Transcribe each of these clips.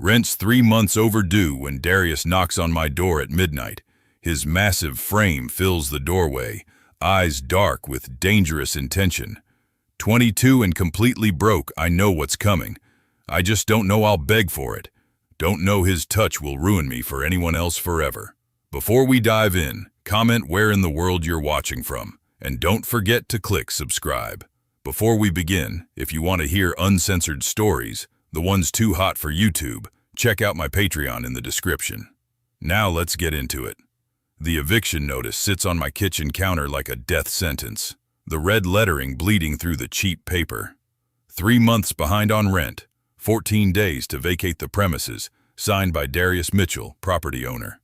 Rent's 3 months overdue when Darius knocks on my door at midnight. His massive frame fills the doorway, eyes dark with dangerous intention. 22 and completely broke, I know what's coming. I just don't know I'll beg for it. Don't know his touch will ruin me for anyone else forever. Before we dive in, comment where in the world you're watching from, and don't forget to click subscribe. Before we begin, if you want to hear uncensored stories, the ones too hot for YouTube, check out my Patreon in the description. Now let's get into it. The eviction notice sits on my kitchen counter like a death sentence, the red lettering bleeding through the cheap paper. 3 months behind on rent, 14 days to vacate the premises, signed by Darius Mitchell, property owner.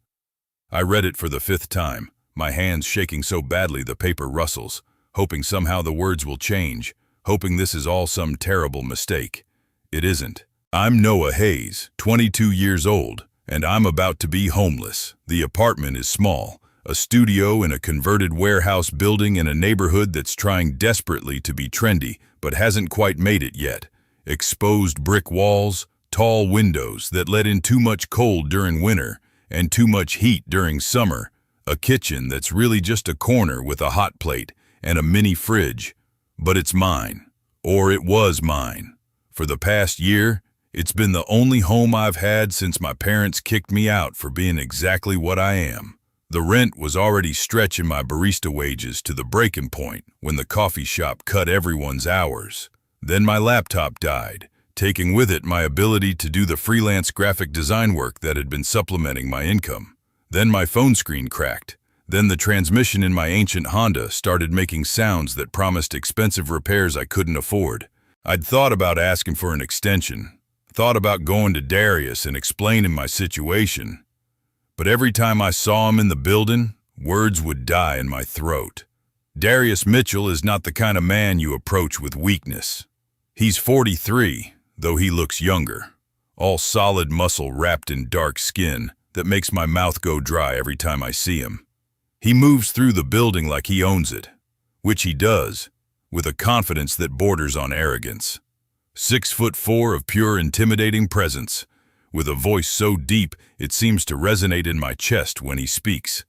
I read it for the 5th time, my hands shaking so badly the paper rustles, hoping somehow the words will change, hoping this is all some terrible mistake. It isn't. I'm Noah Hayes, 22 years old, and I'm about to be homeless. The apartment is small, a studio in a converted warehouse building in a neighborhood that's trying desperately to be trendy, but hasn't quite made it yet. Exposed brick walls, tall windows that let in too much cold during winter and too much heat during summer, a kitchen that's really just a corner with a hot plate and a mini fridge. But it's mine, or it was mine. For the past year, it's been the only home I've had since my parents kicked me out for being exactly what I am. The rent was already stretching my barista wages to the breaking point when the coffee shop cut everyone's hours. Then my laptop died, taking with it my ability to do the freelance graphic design work that had been supplementing my income. Then my phone screen cracked. Then the transmission in my ancient Honda started making sounds that promised expensive repairs I couldn't afford. I'd thought about asking for an extension, thought about going to Darius and explaining my situation. But every time I saw him in the building, words would die in my throat. Darius Mitchell is not the kind of man you approach with weakness. He's 43, though he looks younger, all solid muscle wrapped in dark skin that makes my mouth go dry every time I see him. He moves through the building like he owns it, which he does, with a confidence that borders on arrogance. 6'4" of pure intimidating presence, with a voice so deep it seems to resonate in my chest when he speaks.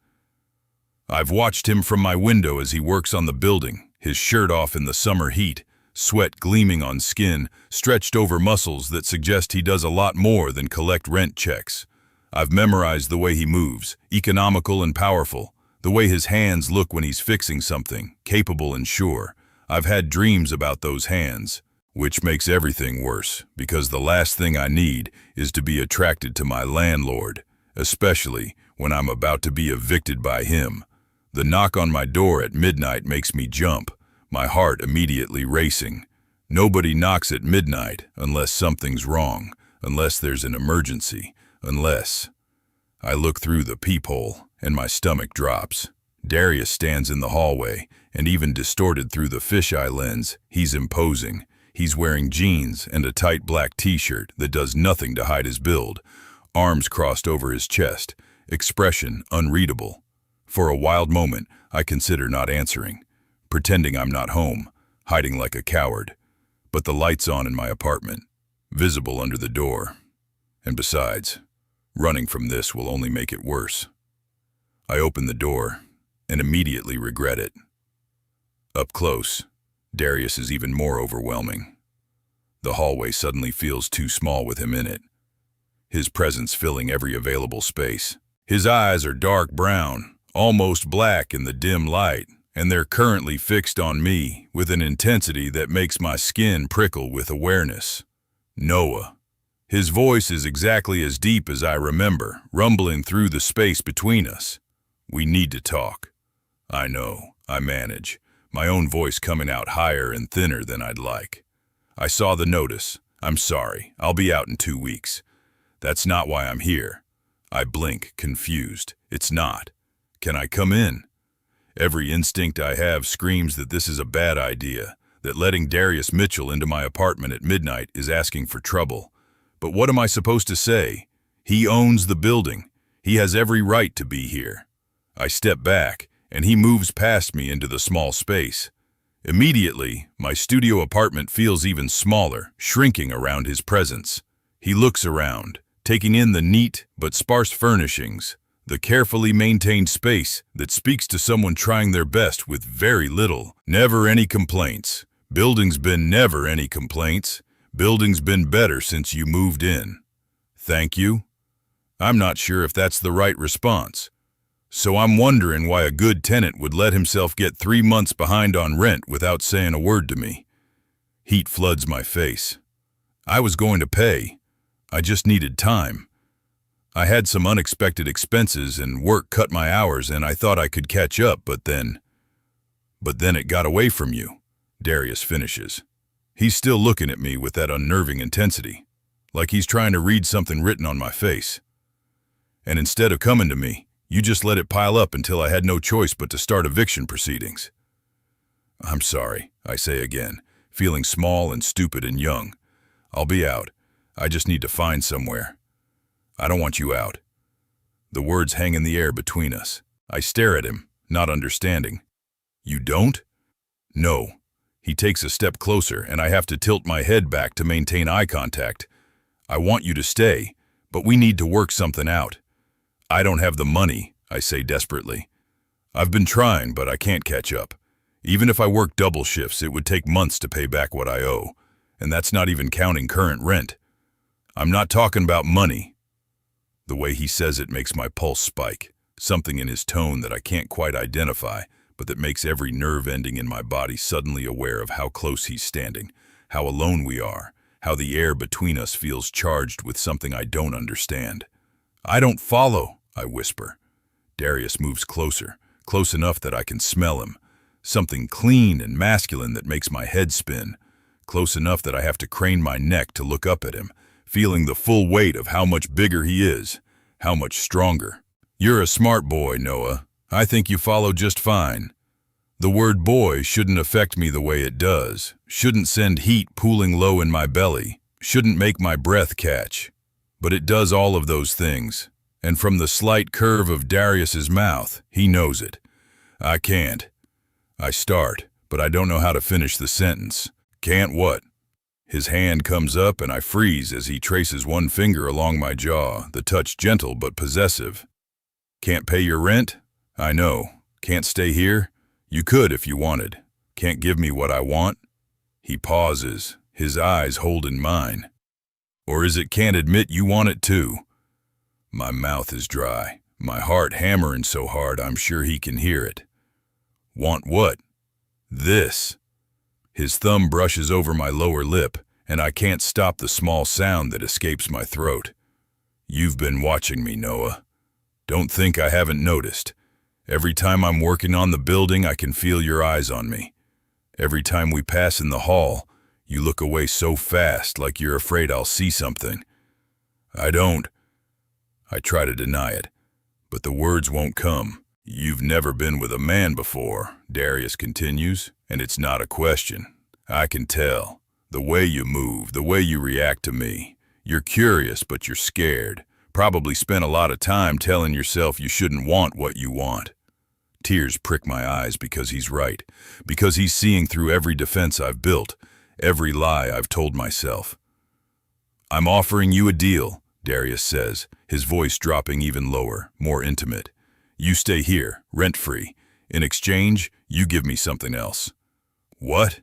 I've watched him from my window as he works on the building, his shirt off in the summer heat, sweat gleaming on skin, stretched over muscles that suggest he does a lot more than collect rent checks. I've memorized the way he moves, economical and powerful, the way his hands look when he's fixing something, capable and sure. I've had dreams about those hands, which makes everything worse, because the last thing I need is to be attracted to my landlord, especially when I'm about to be evicted by him. The knock on my door at midnight makes me jump, my heart immediately racing. Nobody knocks at midnight unless something's wrong, unless there's an emergency, unless... I look through the peephole, and my stomach drops. Darius stands in the hallway, and even distorted through the fisheye lens, he's imposing. He's wearing jeans and a tight black t-shirt that does nothing to hide his build, arms crossed over his chest, expression unreadable. For a wild moment, I consider not answering, pretending I'm not home, hiding like a coward. But the light's on in my apartment, visible under the door. And besides, running from this will only make it worse. I open the door and immediately regret it. Up close, Darius is even more overwhelming. The hallway suddenly feels too small with him in it, his presence filling every available space. His eyes are dark brown, almost black in the dim light, and they're currently fixed on me with an intensity that makes my skin prickle with awareness. Noah. His voice is exactly as deep as I remember, rumbling through the space between us. We need to talk. I know, I manage, my own voice coming out higher and thinner than I'd like. I saw the notice. I'm sorry, I'll be out in 2 weeks. That's not why I'm here. I blink, confused. It's not. Can I come in? Every instinct I have screams that this is a bad idea, that letting Darius Mitchell into my apartment at midnight is asking for trouble. But what am I supposed to say? He owns the building. He has every right to be here. I step back, and he moves past me into the small space. Immediately, my studio apartment feels even smaller, shrinking around his presence. He looks around, taking in the neat but sparse furnishings, the carefully maintained space that speaks to someone trying their best with very little. Never any complaints. Building's been never any complaints. Building's been better since you moved in. Thank you. I'm not sure if that's the right response. So I'm wondering why a good tenant would let himself get 3 months behind on rent without saying a word to me. Heat floods my face. I was going to pay. I just needed time. I had some unexpected expenses and work cut my hours and I thought I could catch up, but then it got away from you, Darius finishes. He's still looking at me with that unnerving intensity, like he's trying to read something written on my face. And instead of coming to me, you just let it pile up until I had no choice but to start eviction proceedings. I'm sorry, I say again, feeling small and stupid and young. I'll be out. I just need to find somewhere. I don't want you out. The words hang in the air between us. I stare at him, not understanding. You don't? No. He takes a step closer, and I have to tilt my head back to maintain eye contact. I want you to stay, but we need to work something out. I don't have the money, I say desperately. I've been trying, but I can't catch up. Even if I work double shifts, it would take months to pay back what I owe, and that's not even counting current rent. I'm not talking about money. The way he says it makes my pulse spike, something in his tone that I can't quite identify, but that makes every nerve ending in my body suddenly aware of how close he's standing, how alone we are, how the air between us feels charged with something I don't understand. I don't follow, I whisper. Darius moves closer, close enough that I can smell him, something clean and masculine that makes my head spin, close enough that I have to crane my neck to look up at him, feeling the full weight of how much bigger he is, how much stronger. You're a smart boy, Noah. I think you follow just fine. The word boy shouldn't affect me the way it does, shouldn't send heat pooling low in my belly, shouldn't make my breath catch. But it does all of those things, and from the slight curve of Darius's mouth, he knows it. I can't. I start, but I don't know how to finish the sentence. Can't what? His hand comes up and I freeze as he traces one finger along my jaw, the touch gentle but possessive. Can't pay your rent? I know. Can't stay here? You could if you wanted. Can't give me what I want? He pauses, his eyes holding mine. Or is it can't admit you want it too? My mouth is dry, my heart hammering so hard I'm sure he can hear it. Want what? This. His thumb brushes over my lower lip, and I can't stop the small sound that escapes my throat. You've been watching me, Noah. Don't think I haven't noticed. Every time I'm working on the building, I can feel your eyes on me. Every time we pass in the hall, you look away so fast, like you're afraid I'll see something. I don't. I try to deny it, but the words won't come. You've never been with a man before, Darius continues, and it's not a question. I can tell. The way you move, the way you react to me. You're curious, but you're scared. Probably spent a lot of time telling yourself you shouldn't want what you want. Tears prick my eyes because he's right, because he's seeing through every defense I've built, every lie I've told myself. I'm offering you a deal, Darius says, his voice dropping even lower, more intimate. You stay here, rent-free. In exchange, you give me something else. What?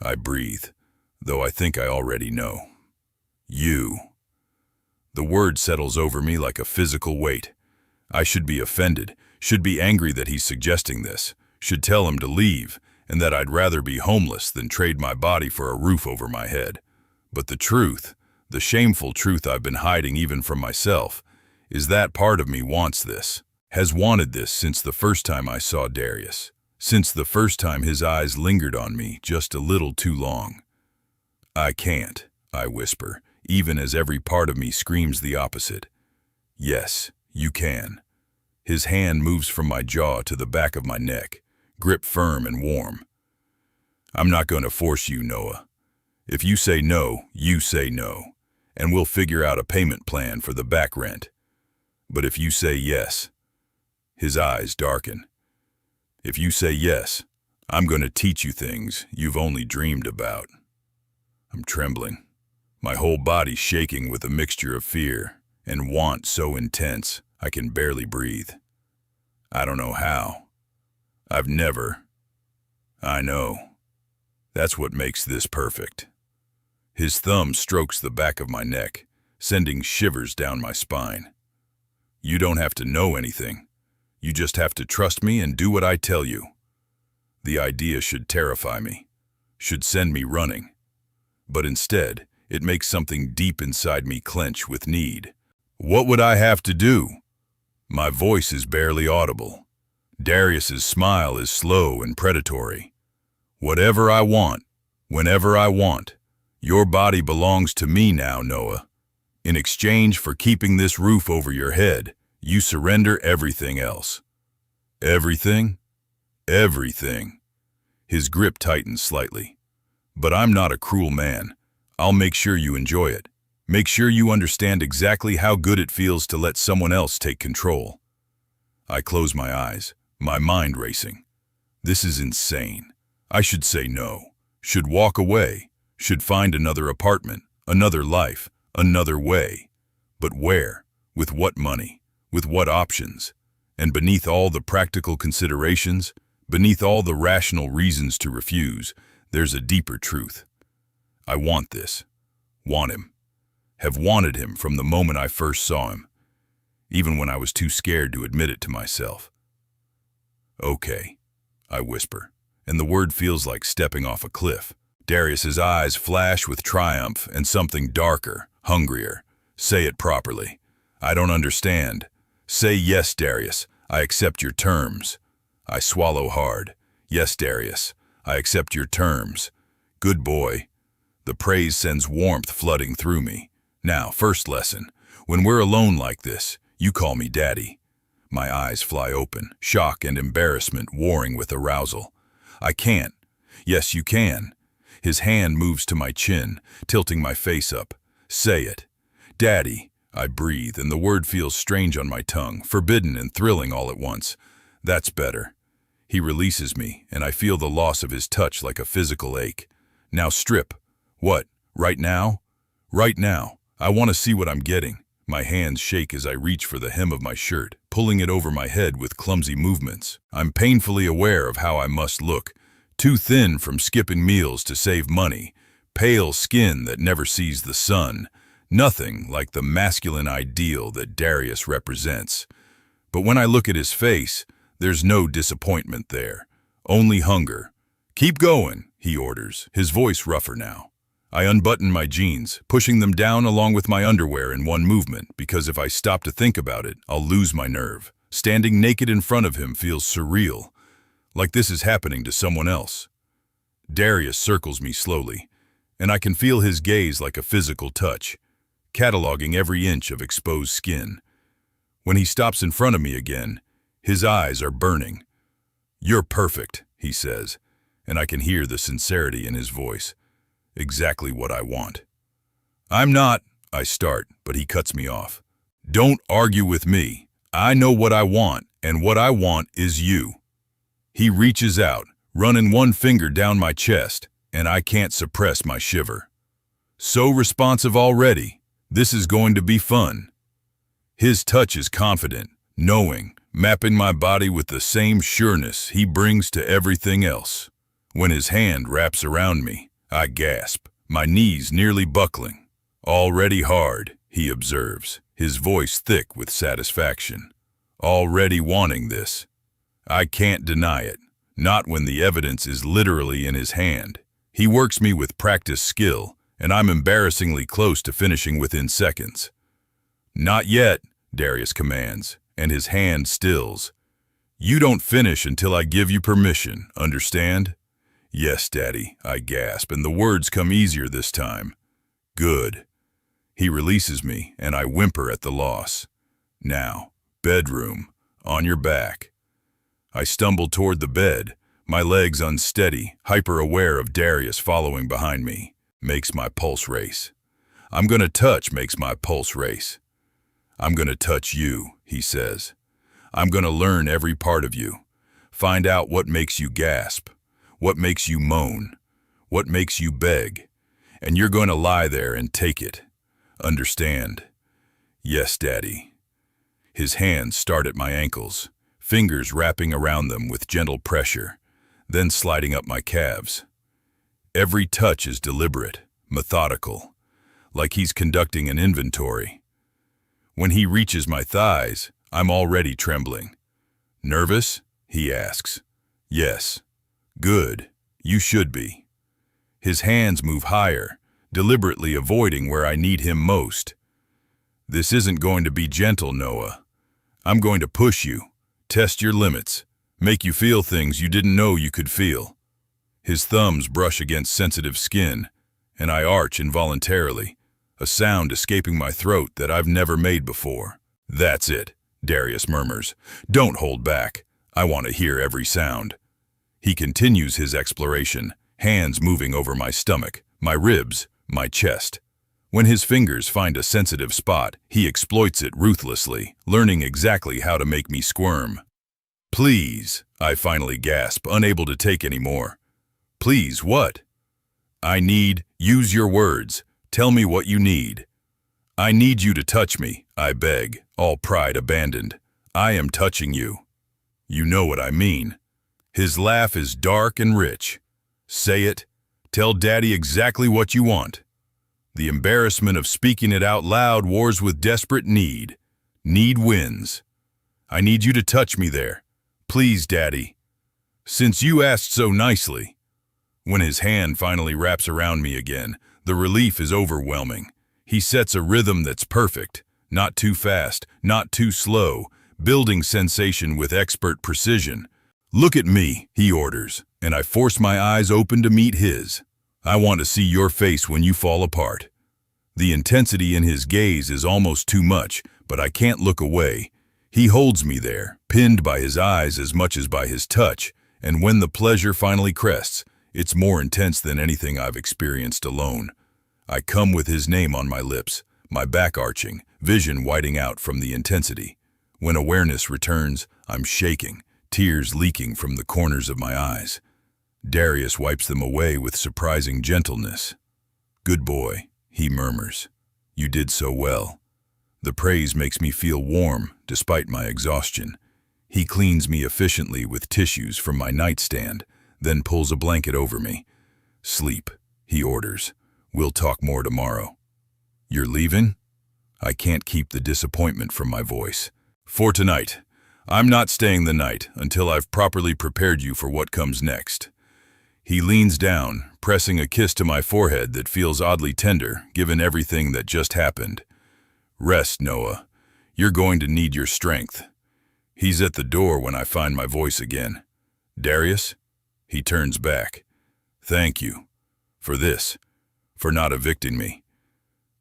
I breathe, though I think I already know. You. The word settles over me like a physical weight. I should be offended, should be angry that he's suggesting this, should tell him to leave, and that I'd rather be homeless than trade my body for a roof over my head. But the truth, the shameful truth I've been hiding even from myself, is that part of me wants this, has wanted this since the first time I saw Darius, since the first time his eyes lingered on me just a little too long. I can't, I whisper, even as every part of me screams the opposite. Yes, you can. His hand moves from my jaw to the back of my neck, grip firm and warm. I'm not going to force you, Noah. If you say no, you say no, and we'll figure out a payment plan for the back rent. But if you say yes, his eyes darken. If you say yes, I'm going to teach you things you've only dreamed about. I'm trembling, my whole body shaking with a mixture of fear, and want so intense I can barely breathe. I don't know how. I've never. I know. That's what makes this perfect. His thumb strokes the back of my neck, sending shivers down my spine. You don't have to know anything. You just have to trust me and do what I tell you. The idea should terrify me, should send me running. But instead, it makes something deep inside me clench with need. What would I have to do? My voice is barely audible. Darius's smile is slow and predatory. Whatever I want, whenever I want. Your body belongs to me now, Noah. In exchange for keeping this roof over your head, you surrender everything else. Everything? Everything. His grip tightens slightly. But I'm not a cruel man. I'll make sure you enjoy it. Make sure you understand exactly how good it feels to let someone else take control. I close my eyes, my mind racing. This is insane. I should say no, should walk away, should find another apartment, another life, another way. But where? With what money? With what options? And beneath all the practical considerations, beneath all the rational reasons to refuse, there's a deeper truth. I want this. Want him. Have wanted him from the moment I first saw him, even when I was too scared to admit it to myself. Okay, I whisper, and the word feels like stepping off a cliff. Darius's eyes flash with triumph and something darker, hungrier. Say it properly. I don't understand. Say yes, Darius. I accept your terms. I swallow hard. Yes, Darius. I accept your terms. Good boy. The praise sends warmth flooding through me. Now, first lesson. When we're alone like this, you call me Daddy. My eyes fly open, shock and embarrassment warring with arousal. I can't. Yes, you can. His hand moves to my chin, tilting my face up. Say it. Daddy. I breathe, and the word feels strange on my tongue, forbidden and thrilling all at once. That's better. He releases me, and I feel the loss of his touch like a physical ache. Now strip. What? Right now? Right now. I want to see what I'm getting. My hands shake as I reach for the hem of my shirt, pulling it over my head with clumsy movements. I'm painfully aware of how I must look. Too thin from skipping meals to save money. Pale skin that never sees the sun. Nothing like the masculine ideal that Darius represents. But when I look at his face, there's no disappointment there. Only hunger. Keep going, he orders, his voice rougher now. I unbutton my jeans, pushing them down along with my underwear in one movement, because if I stop to think about it, I'll lose my nerve. Standing naked in front of him feels surreal, like this is happening to someone else. Darius circles me slowly, and I can feel his gaze like a physical touch, cataloging every inch of exposed skin. When he stops in front of me again, his eyes are burning. You're perfect, he says, and I can hear the sincerity in his voice. Exactly what I want. I'm not, I start, but he cuts me off. Don't argue with me. I know what I want, and what I want is you. He reaches out, running one finger down my chest, and I can't suppress my shiver. So responsive already. This is going to be fun. His touch is confident, knowing, mapping my body with the same sureness he brings to everything else. When his hand wraps around me, I gasp, my knees nearly buckling. Already hard, he observes, his voice thick with satisfaction. Already wanting this. I can't deny it, not when the evidence is literally in his hand. He works me with practiced skill, and I'm embarrassingly close to finishing within seconds. Not yet, Darius commands, and his hand stills. You don't finish until I give you permission, understand? Yes, Daddy, I gasp, and the words come easier this time. Good. He releases me, and I whimper at the loss. Now, bedroom, on your back. I stumble toward the bed, my legs unsteady, hyper-aware of Darius following behind me. Makes my pulse race. I'm gonna touch makes my pulse race. I'm gonna touch you, he says. I'm gonna learn every part of you. Find out what makes you gasp. What makes you moan? What makes you beg? And you're going to lie there and take it. Understand? Yes, Daddy. His hands start at my ankles, fingers wrapping around them with gentle pressure, then sliding up my calves. Every touch is deliberate, methodical, like he's conducting an inventory. When he reaches my thighs, I'm already trembling. Nervous? He asks. Yes. Good. You should be. His hands move higher, deliberately avoiding where I need him most. This isn't going to be gentle, Noah. I'm going to push you, test your limits, make you feel things you didn't know you could feel. His thumbs brush against sensitive skin, and I arch involuntarily, a sound escaping my throat that I've never made before. That's it, Darius murmurs. Don't hold back. I want to hear every sound. He continues his exploration, hands moving over my stomach, my ribs, my chest. When his fingers find a sensitive spot, he exploits it ruthlessly, learning exactly how to make me squirm. Please, I finally gasp, unable to take any more. Please, what? Use your words. Tell me what you need. I need you to touch me, I beg, all pride abandoned. I am touching you. You know what I mean. His laugh is dark and rich. Say it. Tell Daddy exactly what you want. The embarrassment of speaking it out loud wars with desperate need. Need wins. I need you to touch me there. Please, Daddy. Since you asked so nicely. When his hand finally wraps around me again, the relief is overwhelming. He sets a rhythm that's perfect, not too fast, not too slow, building sensation with expert precision. Look at me, he orders, and I force my eyes open to meet his. I want to see your face when you fall apart. The intensity in his gaze is almost too much, but I can't look away. He holds me there, pinned by his eyes as much as by his touch, and when the pleasure finally crests, it's more intense than anything I've experienced alone. I come with his name on my lips, my back arching, vision whiting out from the intensity. When awareness returns, I'm shaking, tears leaking from the corners of my eyes. Darius wipes them away with surprising gentleness. Good boy, he murmurs. You did so well. The praise makes me feel warm, despite my exhaustion. He cleans me efficiently with tissues from my nightstand, then pulls a blanket over me. Sleep, he orders. We'll talk more tomorrow. You're leaving? I can't keep the disappointment from my voice. For tonight. I'm not staying the night until I've properly prepared you for what comes next. He leans down, pressing a kiss to my forehead that feels oddly tender, given everything that just happened. Rest, Noah. You're going to need your strength. He's at the door when I find my voice again. Darius? He turns back. Thank you. For this. For not evicting me.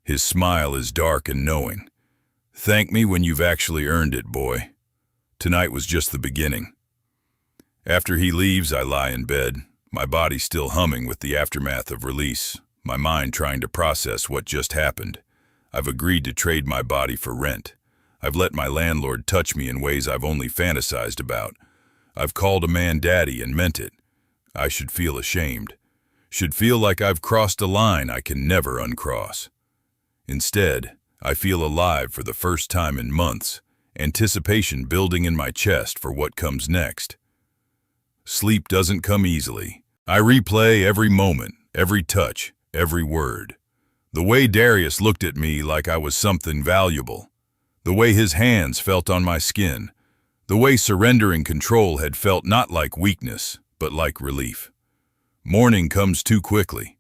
His smile is dark and knowing. Thank me when you've actually earned it, boy. Tonight was just the beginning. After he leaves, I lie in bed, my body still humming with the aftermath of release, my mind trying to process what just happened. I've agreed to trade my body for rent. I've let my landlord touch me in ways I've only fantasized about. I've called a man daddy and meant it. I should feel ashamed. Should feel like I've crossed a line I can never uncross. Instead, I feel alive for the first time in months, anticipation building in my chest for what comes next. Sleep doesn't come easily. I replay every moment, every touch, every word. The way Darius looked at me like I was something valuable. The way his hands felt on my skin. The way surrendering control had felt not like weakness, but like relief. Morning comes too quickly.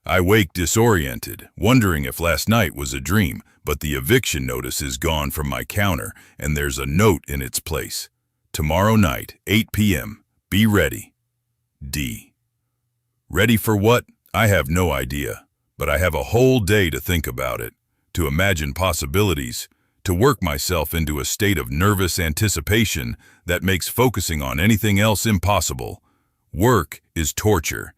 I wake disoriented, wondering if last night was a dream, but the eviction notice is gone from my counter, and there's a note in its place. Tomorrow night, 8 p.m. Be ready. D. Ready for what? I have no idea, but I have a whole day to think about it, to imagine possibilities, to work myself into a state of nervous anticipation that makes focusing on anything else impossible. Work is torture.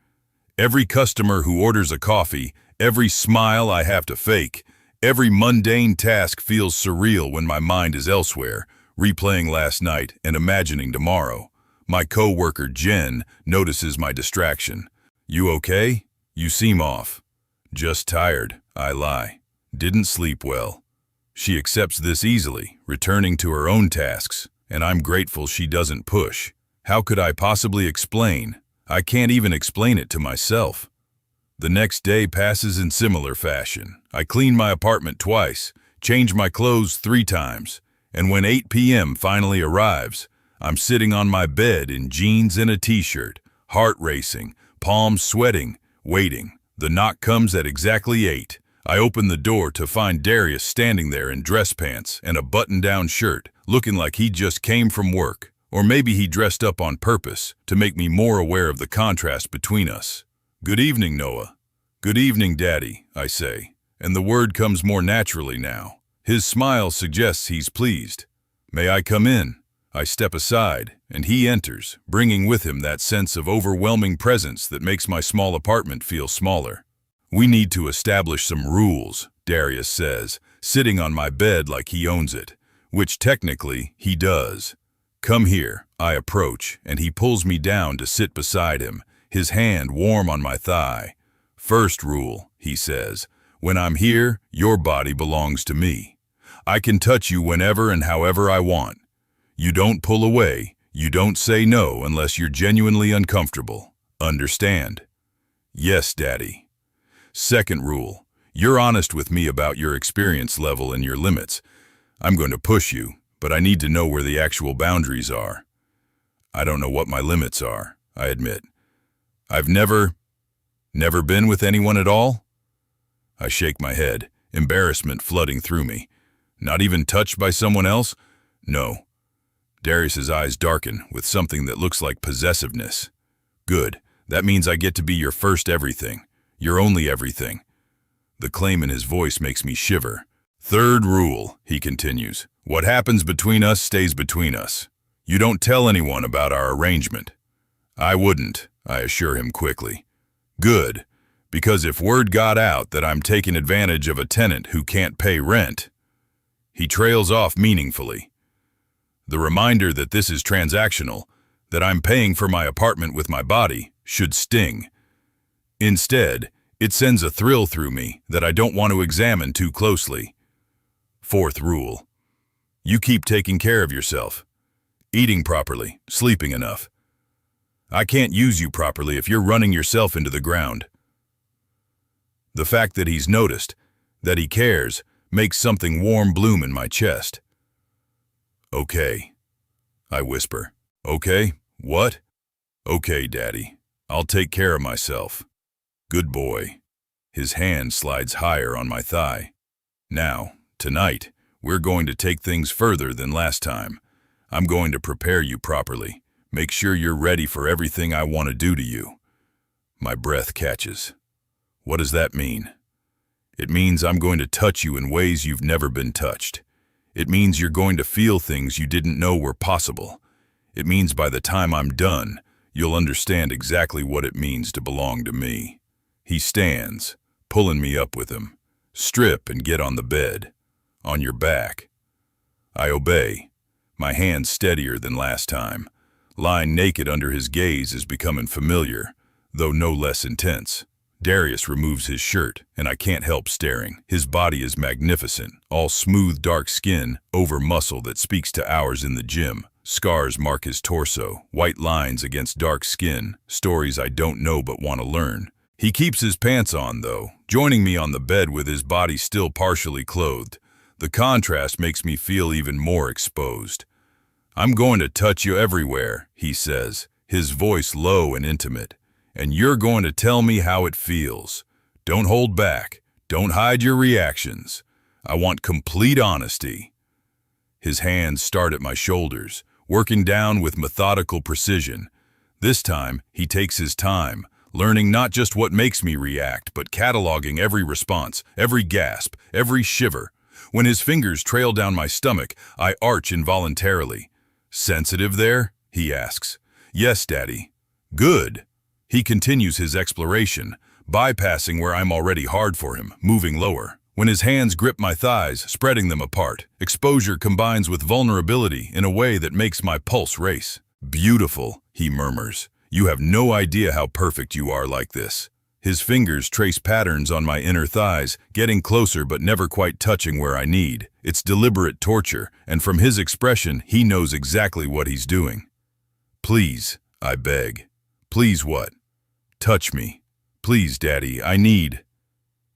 Every customer who orders a coffee, every smile I have to fake, every mundane task feels surreal when my mind is elsewhere, replaying last night and imagining tomorrow. My co-worker Jen notices my distraction. You okay? You seem off. Just tired, I lie. Didn't sleep well. She accepts this easily, returning to her own tasks, and I'm grateful she doesn't push. How could I possibly explain? I can't even explain it to myself. The next day passes in similar fashion. I clean my apartment twice, change my clothes 3 times, and when 8 p.m. finally arrives, I'm sitting on my bed in jeans and a t-shirt, heart racing, palms sweating, waiting. The knock comes at exactly 8. I open the door to find Darius standing there in dress pants and a button-down shirt, looking like he just came from work. Or maybe he dressed up on purpose to make me more aware of the contrast between us. "Good evening, Noah." "Good evening, Daddy," I say, and the word comes more naturally now. His smile suggests he's pleased. "May I come in?" I step aside, and he enters, bringing with him that sense of overwhelming presence that makes my small apartment feel smaller. "We need to establish some rules," Darius says, sitting on my bed like he owns it, which technically he does. "Come here." I approach, and he pulls me down to sit beside him, his hand warm on my thigh. "First rule," he says, "when I'm here, your body belongs to me. I can touch you whenever and however I want. You don't pull away, you don't say no unless you're genuinely uncomfortable. Understand?" "Yes, Daddy." Second rule, you're honest with me about your experience level and your limits. I'm going to push you, but I need to know where the actual boundaries are. "I don't know what my limits are," I admit. "I've never been with anyone at all?" I shake my head, embarrassment flooding through me. "Not even touched by someone else?" "No." Darius's eyes darken with something that looks like possessiveness. "Good. That means I get to be your first everything. Your only everything." The claim in his voice makes me shiver. "Third rule," he continues. "What happens between us stays between us. You don't tell anyone about our arrangement." "I wouldn't," I assure him quickly. "Good, because if word got out that I'm taking advantage of a tenant who can't pay rent..." He trails off meaningfully. The reminder that this is transactional, that I'm paying for my apartment with my body, should sting. Instead, it sends a thrill through me that I don't want to examine too closely. Fourth rule. You keep taking care of yourself. Eating properly, sleeping enough. I can't use you properly if you're running yourself into the ground. The fact that he's noticed, that he cares, makes something warm bloom in my chest. "Okay," I whisper. "Okay? What?" "Okay, Daddy. I'll take care of myself." "Good boy." His hand slides higher on my thigh. "Now, tonight, we're going to take things further than last time. I'm going to prepare you properly. Make sure you're ready for everything I want to do to you." My breath catches. What does that mean? It means I'm going to touch you in ways you've never been touched. It means you're going to feel things you didn't know were possible. It means by the time I'm done, you'll understand exactly what it means to belong to me. He stands, pulling me up with him. "Strip and get on the bed. On your back." I obey, my hands steadier than last time. Lying naked under his gaze is becoming familiar, though no less intense. Darius removes his shirt, and I can't help staring. His body is magnificent, all smooth dark skin, over muscle that speaks to hours in the gym. Scars mark his torso, white lines against dark skin, stories I don't know but want to learn. He keeps his pants on, though, joining me on the bed with his body still partially clothed. The contrast makes me feel even more exposed. "I'm going to touch you everywhere," he says, his voice low and intimate. "And you're going to tell me how it feels. Don't hold back. Don't hide your reactions. I want complete honesty." His hands start at my shoulders, working down with methodical precision. This time, he takes his time, learning not just what makes me react, but cataloging every response, every gasp, every shiver. When his fingers trail down my stomach, I arch involuntarily. "Sensitive there?" he asks. "Yes, Daddy." "Good." He continues his exploration, bypassing where I'm already hard for him, moving lower. When his hands grip my thighs, spreading them apart, exposure combines with vulnerability in a way that makes my pulse race. "Beautiful," he murmurs. "You have no idea how perfect you are like this." His fingers trace patterns on my inner thighs, getting closer but never quite touching where I need. It's deliberate torture, and from his expression, he knows exactly what he's doing. Please, I beg. Please what? Touch me. Please, Daddy, I need.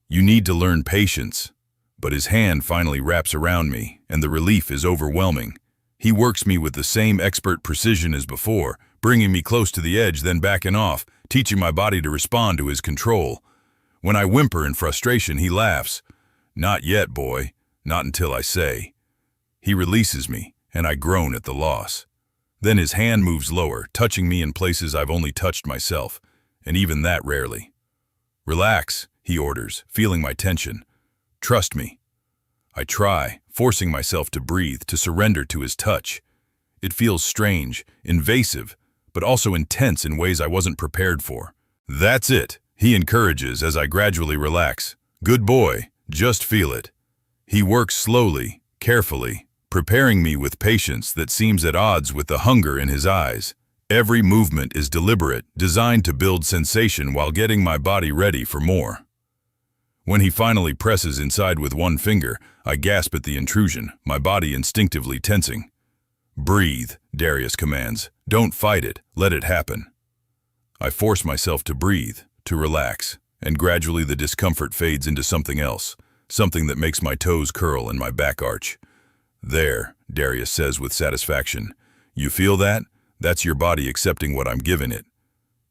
You need to learn patience. But his hand finally wraps around me, and the relief is overwhelming. He works me with the same expert precision as before, bringing me close to the edge, then backing off, teaching my body to respond to his control. When I whimper in frustration, he laughs. Not yet, boy. Not until I say. He releases me, and I groan at the loss. Then his hand moves lower, touching me in places I've only touched myself, and even that rarely. Relax, he orders, feeling my tension. Trust me. I try, forcing myself to breathe, to surrender to his touch. It feels strange, invasive, but also intense in ways I wasn't prepared for. That's it, he encourages as I gradually relax. Good boy, just feel it. He works slowly, carefully, preparing me with patience that seems at odds with the hunger in his eyes. Every movement is deliberate, designed to build sensation while getting my body ready for more. When he finally presses inside with one finger, I gasp at the intrusion, my body instinctively tensing. Breathe, Darius commands. Don't fight it, let it happen. I force myself to breathe, to relax, and gradually the discomfort fades into something else, something that makes my toes curl and my back arch. There, Darius says with satisfaction. You feel that? That's your body accepting what I'm giving it.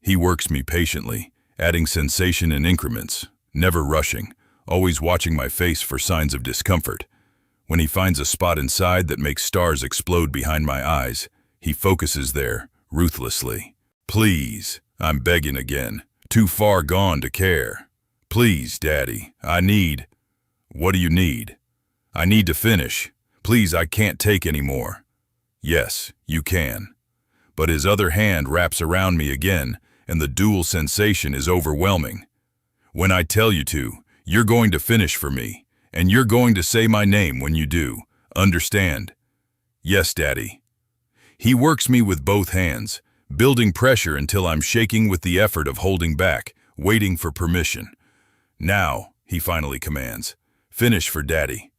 He works me patiently, adding sensation in increments, never rushing, always watching my face for signs of discomfort. When he finds a spot inside that makes stars explode behind my eyes, he focuses there, ruthlessly. Please, I'm begging again, too far gone to care. Please, Daddy, I need. What do you need? I need to finish. Please, I can't take any more. Yes, you can. But his other hand wraps around me again, and the dual sensation is overwhelming. When I tell you to, you're going to finish for me, and you're going to say my name when you do. Understand? Yes, Daddy. He works me with both hands, building pressure until I'm shaking with the effort of holding back, waiting for permission. Now, he finally commands, finish for Daddy.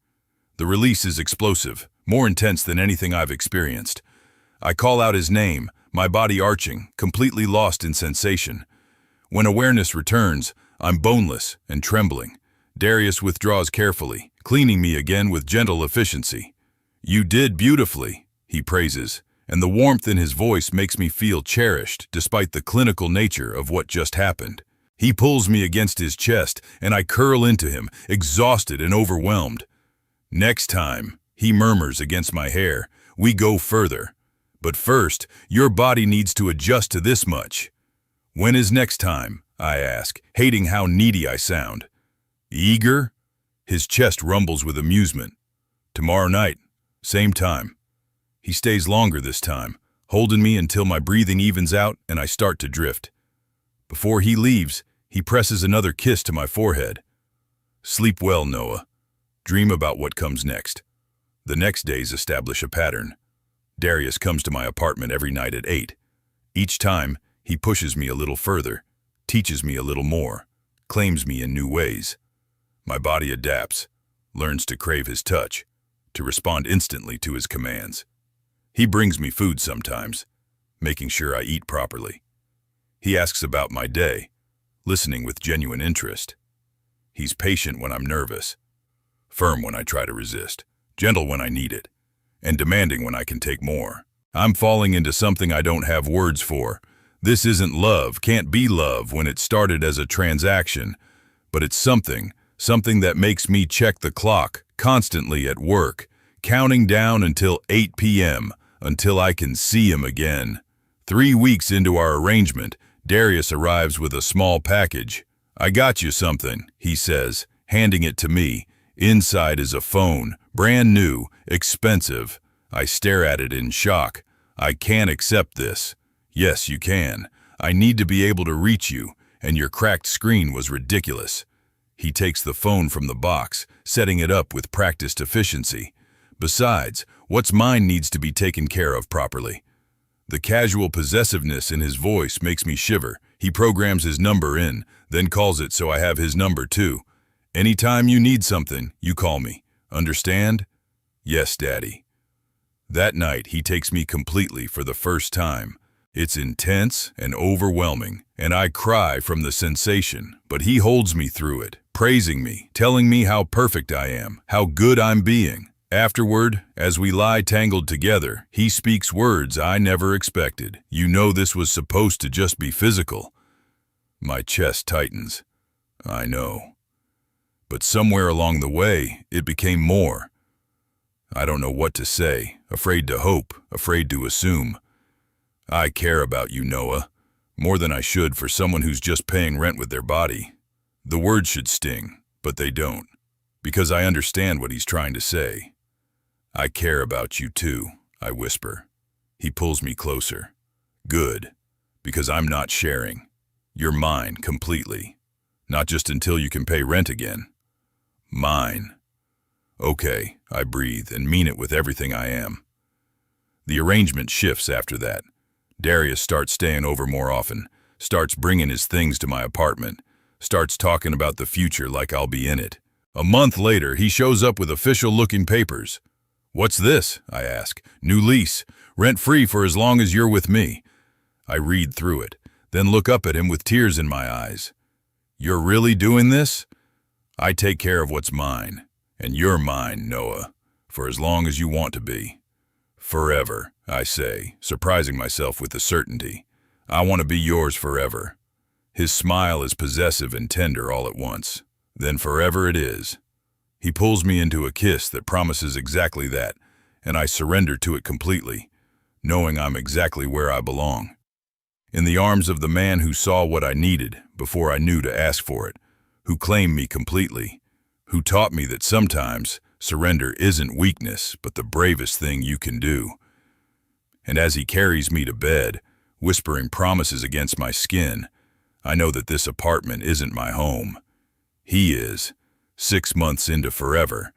The release is explosive, more intense than anything I've experienced. I call out his name, my body arching, completely lost in sensation. When awareness returns, I'm boneless and trembling. Darius withdraws carefully, cleaning me again with gentle efficiency. You did beautifully, he praises, and the warmth in his voice makes me feel cherished despite the clinical nature of what just happened. He pulls me against his chest, and I curl into him, exhausted and overwhelmed. Next time, he murmurs against my hair, we go further. But first, your body needs to adjust to this much. When is next time? I ask, hating how needy I sound. Eager? His chest rumbles with amusement. Tomorrow night, same time. He stays longer this time, holding me until my breathing evens out and I start to drift. Before he leaves, he presses another kiss to my forehead. Sleep well, Noah. Dream about what comes next. The next days establish a pattern. Darius comes to my apartment every night at 8. Each time, he pushes me a little further, teaches me a little more, claims me in new ways. My body adapts, learns to crave his touch, to respond instantly to his commands. He brings me food sometimes, making sure I eat properly. He asks about my day, listening with genuine interest. He's patient when I'm nervous, firm when I try to resist, gentle when I need it, and demanding when I can take more. I'm falling into something I don't have words for. This isn't love, can't be love when it started as a transaction, but it's something that makes me check the clock, constantly at work, counting down until 8 p.m., until I can see him again. 3 weeks into our arrangement, Darius arrives with a small package. I got you something, he says, handing it to me. Inside is a phone, brand new, expensive. I stare at it in shock. I can't accept this. Yes, you can. I need to be able to reach you, and your cracked screen was ridiculous. He takes the phone from the box, setting it up with practiced efficiency. Besides, what's mine needs to be taken care of properly. The casual possessiveness in his voice makes me shiver. He programs his number in, then calls it so I have his number too. Anytime you need something, you call me. Understand? Yes, Daddy. That night, he takes me completely for the first time. It's intense and overwhelming, and I cry from the sensation, but he holds me through it, praising me, telling me how perfect I am, how good I'm being. Afterward, as we lie tangled together, he speaks words I never expected. You know this was supposed to just be physical. My chest tightens. I know. But somewhere along the way, it became more. I don't know what to say, afraid to hope, afraid to assume. I care about you, Noah, more than I should for someone who's just paying rent with their body. The words should sting, but they don't, because I understand what he's trying to say. I care about you too, I whisper. He pulls me closer. Good, because I'm not sharing. You're mine completely, not just until you can pay rent again. Mine. Okay, I breathe and mean it with everything I am. The arrangement shifts after that. Darius starts staying over more often, starts bringing his things to my apartment, starts talking about the future like I'll be in it. A month later, he shows up with official-looking papers. What's this? I ask. New lease, rent-free for as long as you're with me. I read through it, then look up at him with tears in my eyes. You're really doing this? I take care of what's mine, and you're mine, Noah, for as long as you want to be. Forever, I say, surprising myself with the certainty. I want to be yours forever. His smile is possessive and tender all at once. Then forever it is. He pulls me into a kiss that promises exactly that, and I surrender to it completely, knowing I'm exactly where I belong. In the arms of the man who saw what I needed before I knew to ask for it, who claimed me completely, who taught me that sometimes surrender isn't weakness, but the bravest thing you can do. And as he carries me to bed, whispering promises against my skin, I know that this apartment isn't my home. He is, 6 months into forever,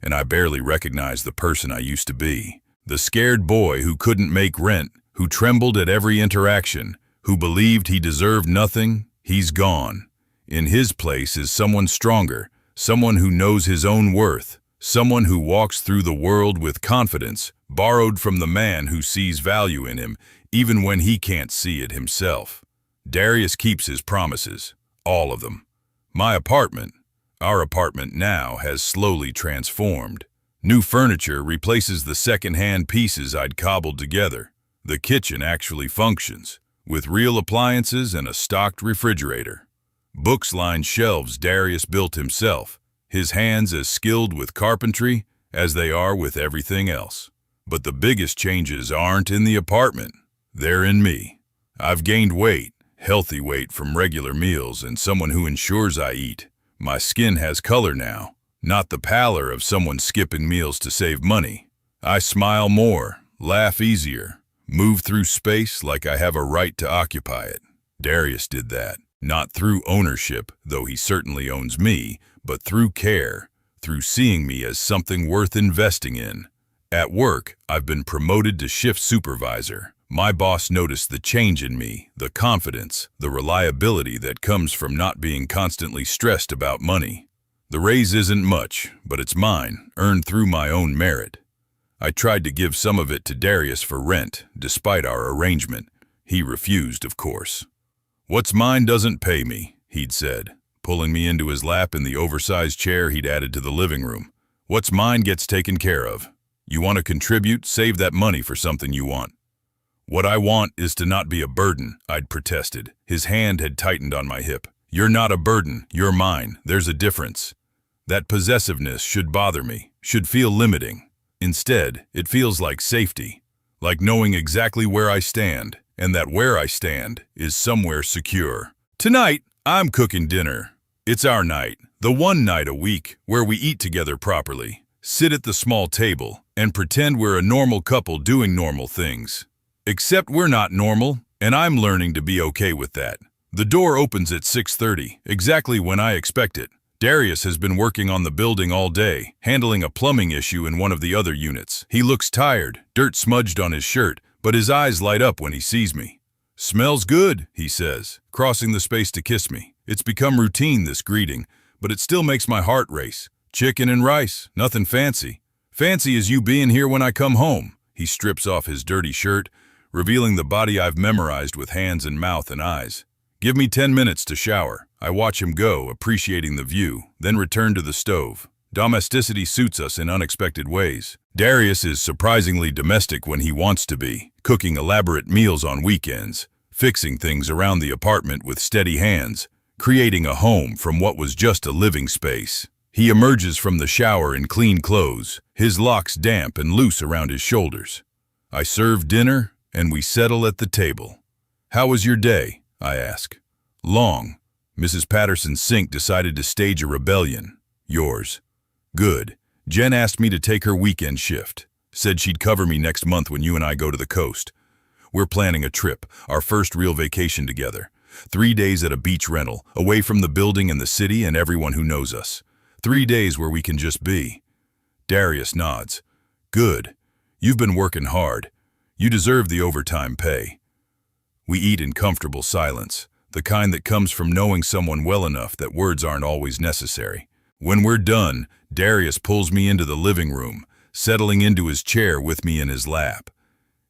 and I barely recognize the person I used to be. The scared boy who couldn't make rent, who trembled at every interaction, who believed he deserved nothing, he's gone. In his place is someone stronger, someone who knows his own worth, someone who walks through the world with confidence, borrowed from the man who sees value in him, even when he can't see it himself. Darius keeps his promises, all of them. My apartment, our apartment now, has slowly transformed. New furniture replaces the second-hand pieces I'd cobbled together. The kitchen actually functions, with real appliances and a stocked refrigerator. Books line shelves Darius built himself, his hands as skilled with carpentry as they are with everything else. But the biggest changes aren't in the apartment, they're in me. I've gained weight, healthy weight from regular meals and someone who ensures I eat. My skin has color now, not the pallor of someone skipping meals to save money. I smile more, laugh easier, move through space like I have a right to occupy it. Darius did that, not through ownership, though he certainly owns me, but through care, through seeing me as something worth investing in. At work, I've been promoted to shift supervisor. My boss noticed the change in me, the confidence, the reliability that comes from not being constantly stressed about money. The raise isn't much, but it's mine, earned through my own merit. I tried to give some of it to Darius for rent, despite our arrangement. He refused, of course. What's mine doesn't pay me, he'd said, pulling me into his lap in the oversized chair he'd added to the living room. What's mine gets taken care of. You want to contribute, save that money for something you want. What I want is to not be a burden, I'd protested. His hand had tightened on my hip. You're not a burden, you're mine. There's a difference. That possessiveness should bother me, should feel limiting. Instead, it feels like safety, like knowing exactly where I stand, and that where I stand is somewhere secure. Tonight, I'm cooking dinner. It's our night, the one night a week where we eat together properly, sit at the small table, and pretend we're a normal couple doing normal things. Except we're not normal, and I'm learning to be okay with that. The door opens at 6:30, exactly when I expect it. Darius has been working on the building all day, handling a plumbing issue in one of the other units. He looks tired, dirt smudged on his shirt, but his eyes light up when he sees me. "Smells good," he says, crossing the space to kiss me. It's become routine, this greeting, but it still makes my heart race. "Chicken and rice, nothing fancy." "Fancy is you being here when I come home." He strips off his dirty shirt, revealing the body I've memorized with hands and mouth and eyes. "Give me 10 minutes to shower." I watch him go, appreciating the view, then return to the stove. Domesticity suits us in unexpected ways. Darius is surprisingly domestic when he wants to be, cooking elaborate meals on weekends, fixing things around the apartment with steady hands, creating a home from what was just a living space. He emerges from the shower in clean clothes, his locks damp and loose around his shoulders. I serve dinner, and we settle at the table. "How was your day?" I ask. "Long. Mrs. Patterson's sink decided to stage a rebellion. Yours?" "Good. Jen asked me to take her weekend shift. Said she'd cover me next month when you and I go to the coast. We're planning a trip, our first real vacation together. 3 days at a beach rental, away from the building and the city and everyone who knows us. 3 days where we can just be." Darius nods. "Good. You've been working hard. You deserve the overtime pay." We eat in comfortable silence, the kind that comes from knowing someone well enough that words aren't always necessary. When we're done, Darius pulls me into the living room, settling into his chair with me in his lap.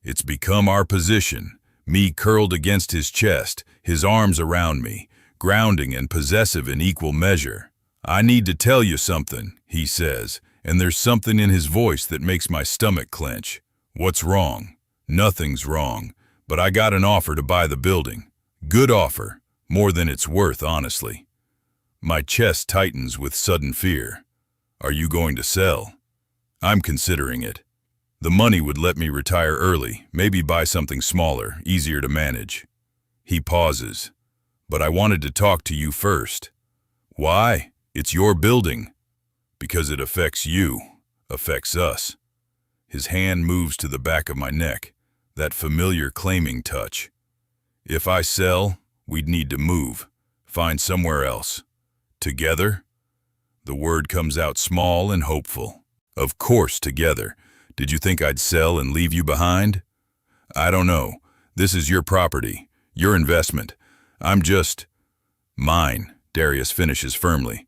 It's become our position, me curled against his chest, his arms around me, grounding and possessive in equal measure. "I need to tell you something," he says, and there's something in his voice that makes my stomach clench. "What's wrong?" "Nothing's wrong, but I got an offer to buy the building. Good offer, more than it's worth, honestly." My chest tightens with sudden fear. "Are you going to sell?" "I'm considering it. The money would let me retire early, maybe buy something smaller, easier to manage." He pauses. "But I wanted to talk to you first." "Why? It's your building." "Because it affects you, affects us." His hand moves to the back of my neck, that familiar claiming touch. "If I sell, we'd need to move, find somewhere else. Together?" The word comes out small and hopeful. "Of course, together. Did you think I'd sell and leave you behind?" "I don't know. This is your property, your investment. I'm just—" "Mine," Darius finishes firmly.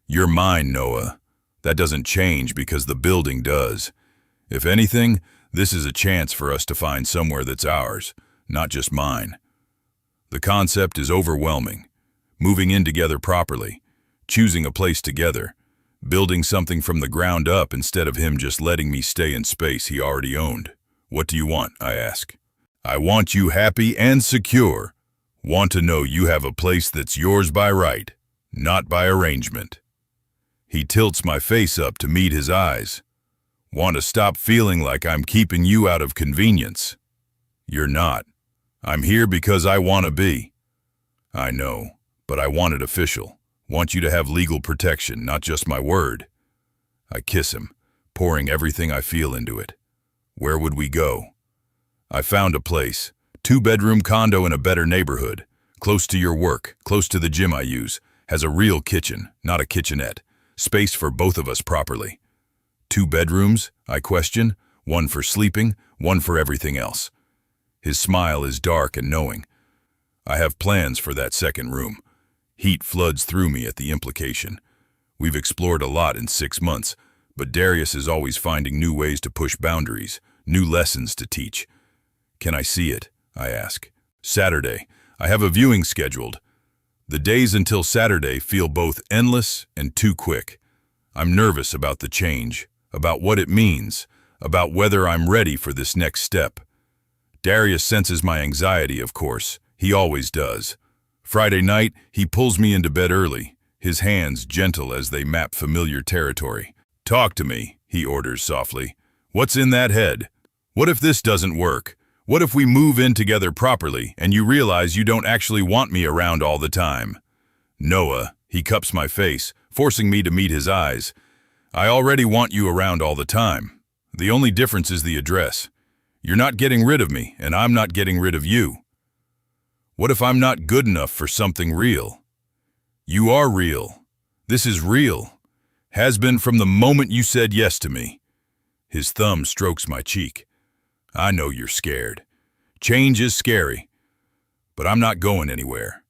"You're mine, Noah. That doesn't change because the building does. If anything, this is a chance for us to find somewhere that's ours, not just mine." The concept is overwhelming. Moving in together properly, choosing a place together, building something from the ground up instead of him just letting me stay in space he already owned. "What do you want?" I ask. "I want you happy and secure. Want to know you have a place that's yours by right, not by arrangement." He tilts my face up to meet his eyes. "Want to stop feeling like I'm keeping you out of convenience?" "You're not. I'm here because I want to be." "I know, but I want it official. Want you to have legal protection, not just my word." I kiss him, pouring everything I feel into it. "Where would we go?" "I found a place. 2-bedroom condo in a better neighborhood. Close to your work, close to the gym I use. Has a real kitchen, not a kitchenette. Space for both of us properly." 2 bedrooms? I question. "One for sleeping, one for everything else." His smile is dark and knowing. I have plans for that second room. Heat floods through me at the implication. We've explored a lot in 6 months, but Darius is always finding new ways to push boundaries, new lessons to teach. "Can I see it?" I ask. "Saturday. I have a viewing scheduled." The days until Saturday feel both endless and too quick. I'm nervous about the change, about what it means, about whether I'm ready for this next step. Darius senses my anxiety, of course. He always does. Friday night, he pulls me into bed early, his hands gentle as they map familiar territory. "Talk to me," he orders softly. "What's in that head? What if this doesn't work? What if we move in together properly and you realize you don't actually want me around all the time?" "Noah," he cups my face, forcing me to meet his eyes. "I already want you around all the time. The only difference is the address. You're not getting rid of me, and I'm not getting rid of you. What if I'm not good enough for something real?" "You are real. This is real. Has been from the moment you said yes to me." His thumb strokes my cheek. "I know you're scared. Change is scary. but I'm not going anywhere,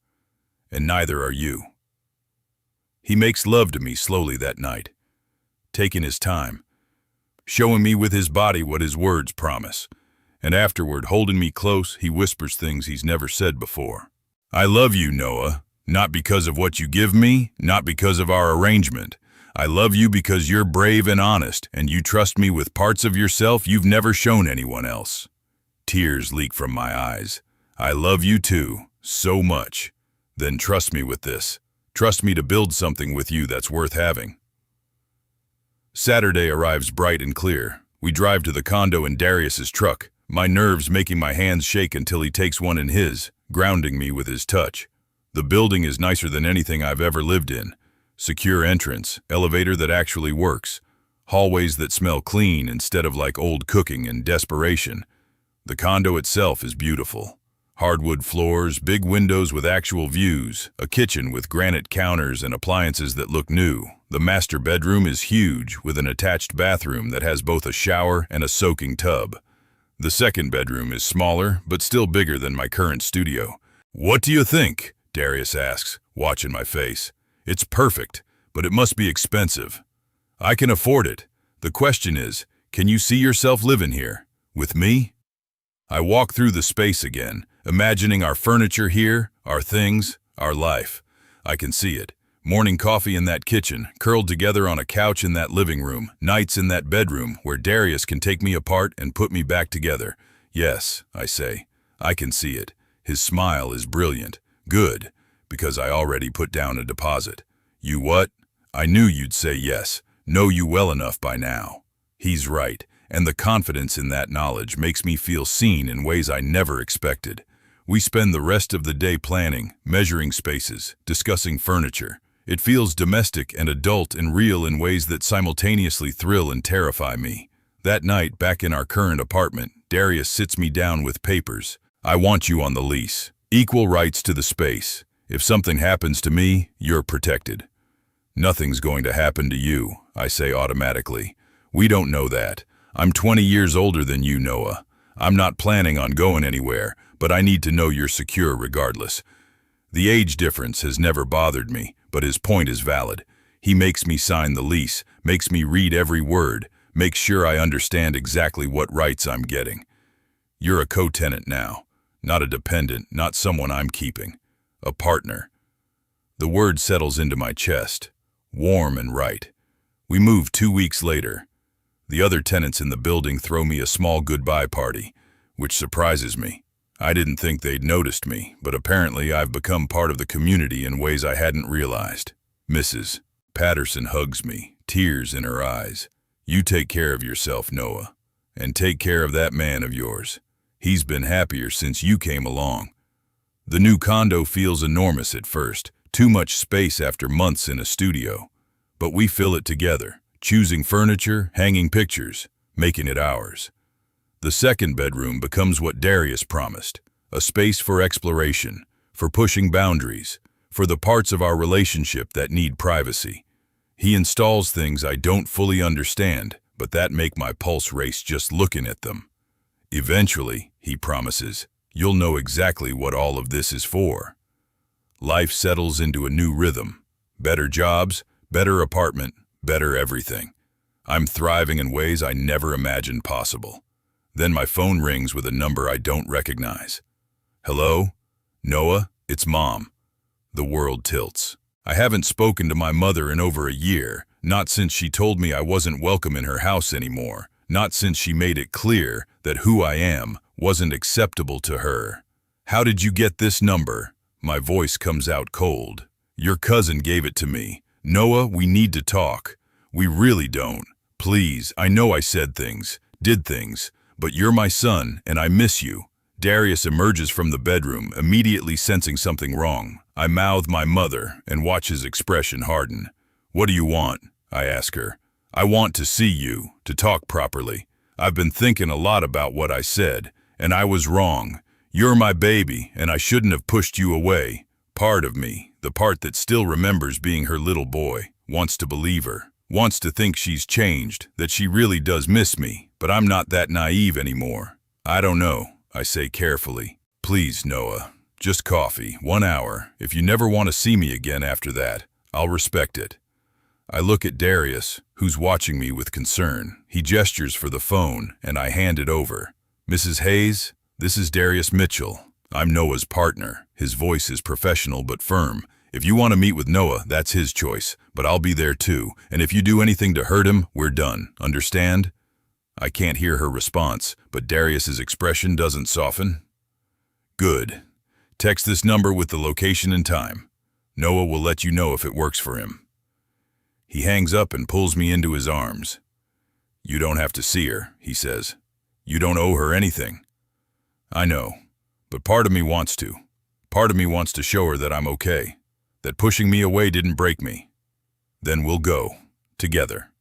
and neither are you. He makes love to me slowly that night, taking his time, showing me with his body what his words promise, and afterward, holding me close, he whispers things he's never said before. I love you, Noah, not because of what you give me, not because of our arrangement. I love you because you're brave and honest, and you trust me with parts of yourself you've never shown anyone else. Tears leak from my eyes. I love you too, so much. Then trust me with this. Trust me to build something with you that's worth having. Saturday arrives bright and clear. We drive to the condo in Darius's truck, my nerves making my hands shake until he takes one in his, grounding me with his touch. The building is nicer than anything I've ever lived in. Secure entrance, elevator that actually works, hallways that smell clean instead of like old cooking and desperation. The condo itself is beautiful. Hardwood floors, big windows with actual views, a kitchen with granite counters and appliances that look new. The master bedroom is huge, with an attached bathroom that has both a shower and a soaking tub. The second bedroom is smaller, but still bigger than my current studio. What do you think? Darius asks, watching my face. It's perfect, but it must be expensive. I can afford it. The question is, can you see yourself living here? With me? I walk through the space again, imagining our furniture here, our things, our life. I can see it. Morning coffee in that kitchen, curled together on a couch in that living room, nights in that bedroom where Darius can take me apart and put me back together. Yes, I say, I can see it. His smile is brilliant. Good, because I already put down a deposit. You what? I knew you'd say yes. Know you well enough by now. He's right, and the confidence in that knowledge makes me feel seen in ways I never expected. We spend the rest of the day planning, measuring spaces, discussing furniture. It feels domestic and adult and real in ways that simultaneously thrill and terrify me. That night, back in our current apartment, Darius sits me down with papers. I want you on the lease. Equal rights to the space. If something happens to me, you're protected. Nothing's going to happen to you, I say automatically. We don't know that. I'm 20 years older than you, Noah. I'm not planning on going anywhere, but I need to know you're secure regardless. The age difference has never bothered me, but his point is valid. He makes me sign the lease, makes me read every word, makes sure I understand exactly what rights I'm getting. You're a co-tenant now, not a dependent, not someone I'm keeping. A partner. The word settles into my chest, warm and right. We move 2 weeks later. The other tenants in the building throw me a small goodbye party, which surprises me. I didn't think they'd noticed me, but apparently I've become part of the community in ways I hadn't realized. Mrs. Patterson hugs me, tears in her eyes. You take care of yourself, Noah, and take care of that man of yours. He's been happier since you came along. The new condo feels enormous at first, too much space after months in a studio. But we fill it together, choosing furniture, hanging pictures, making it ours. The second bedroom becomes what Darius promised, a space for exploration, for pushing boundaries, for the parts of our relationship that need privacy. He installs things I don't fully understand, but that make my pulse race just looking at them. Eventually, he promises, you'll know exactly what all of this is for. Life settles into a new rhythm. Better jobs, better apartment, better everything. I'm thriving in ways I never imagined possible. Then my phone rings with a number I don't recognize. Hello? Noah, it's Mom. The world tilts. I haven't spoken to my mother in over a year, not since she told me I wasn't welcome in her house anymore, not since she made it clear that who I am wasn't acceptable to her. How did you get this number? My voice comes out cold. Your cousin gave it to me. Noah, we need to talk. We really don't. Please, I know I said things, did things, but you're my son and I miss you. Darius emerges from the bedroom, immediately sensing something wrong. I mouth my mother and watch his expression harden. What do you want? I ask her. I want to see you, to talk properly. I've been thinking a lot about what I said, and I was wrong. You're my baby, and I shouldn't have pushed you away. Part of me, the part that still remembers being her little boy, wants to believe her, wants to think she's changed, that she really does miss me, but I'm not that naive anymore. I don't know, I say carefully. Please, Noah, Just coffee, 1 hour. If you never want to see me again after that, I'll respect it. I look at Darius, who's watching me with concern. He gestures for the phone, and I hand it over. Mrs. Hayes, this is Darius Mitchell. I'm Noah's partner. His voice is professional but firm. If you want to meet with Noah, that's his choice, but I'll be there too. And if you do anything to hurt him, we're done. Understand? I can't hear her response, but Darius's expression doesn't soften. Good. Text this number with the location and time. Noah will let you know if it works for him. He hangs up and pulls me into his arms. You don't have to see her, he says. You don't owe her anything. I know, but part of me wants to. Part of me wants to show her that I'm okay, that pushing me away didn't break me. Then we'll go, together.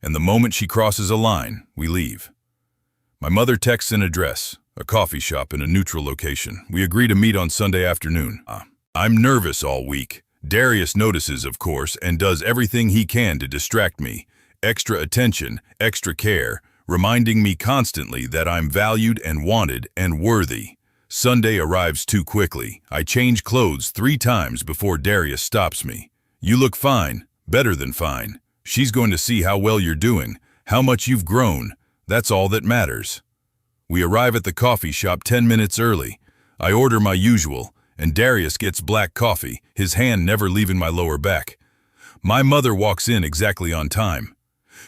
And the moment she crosses a line, we leave. My mother texts an address, a coffee shop in a neutral location. We agree to meet on Sunday afternoon. I'm nervous all week. Darius notices, of course, and does everything he can to distract me. Extra attention, extra care, reminding me constantly that I'm valued and wanted and worthy. Sunday arrives too quickly. I change clothes 3 times before Darius stops me. You look fine, better than fine. She's going to see how well you're doing, how much you've grown. That's all that matters. We arrive at the coffee shop 10 minutes early. I order my usual, and Darius gets black coffee, his hand never leaving my lower back. My mother walks in exactly on time.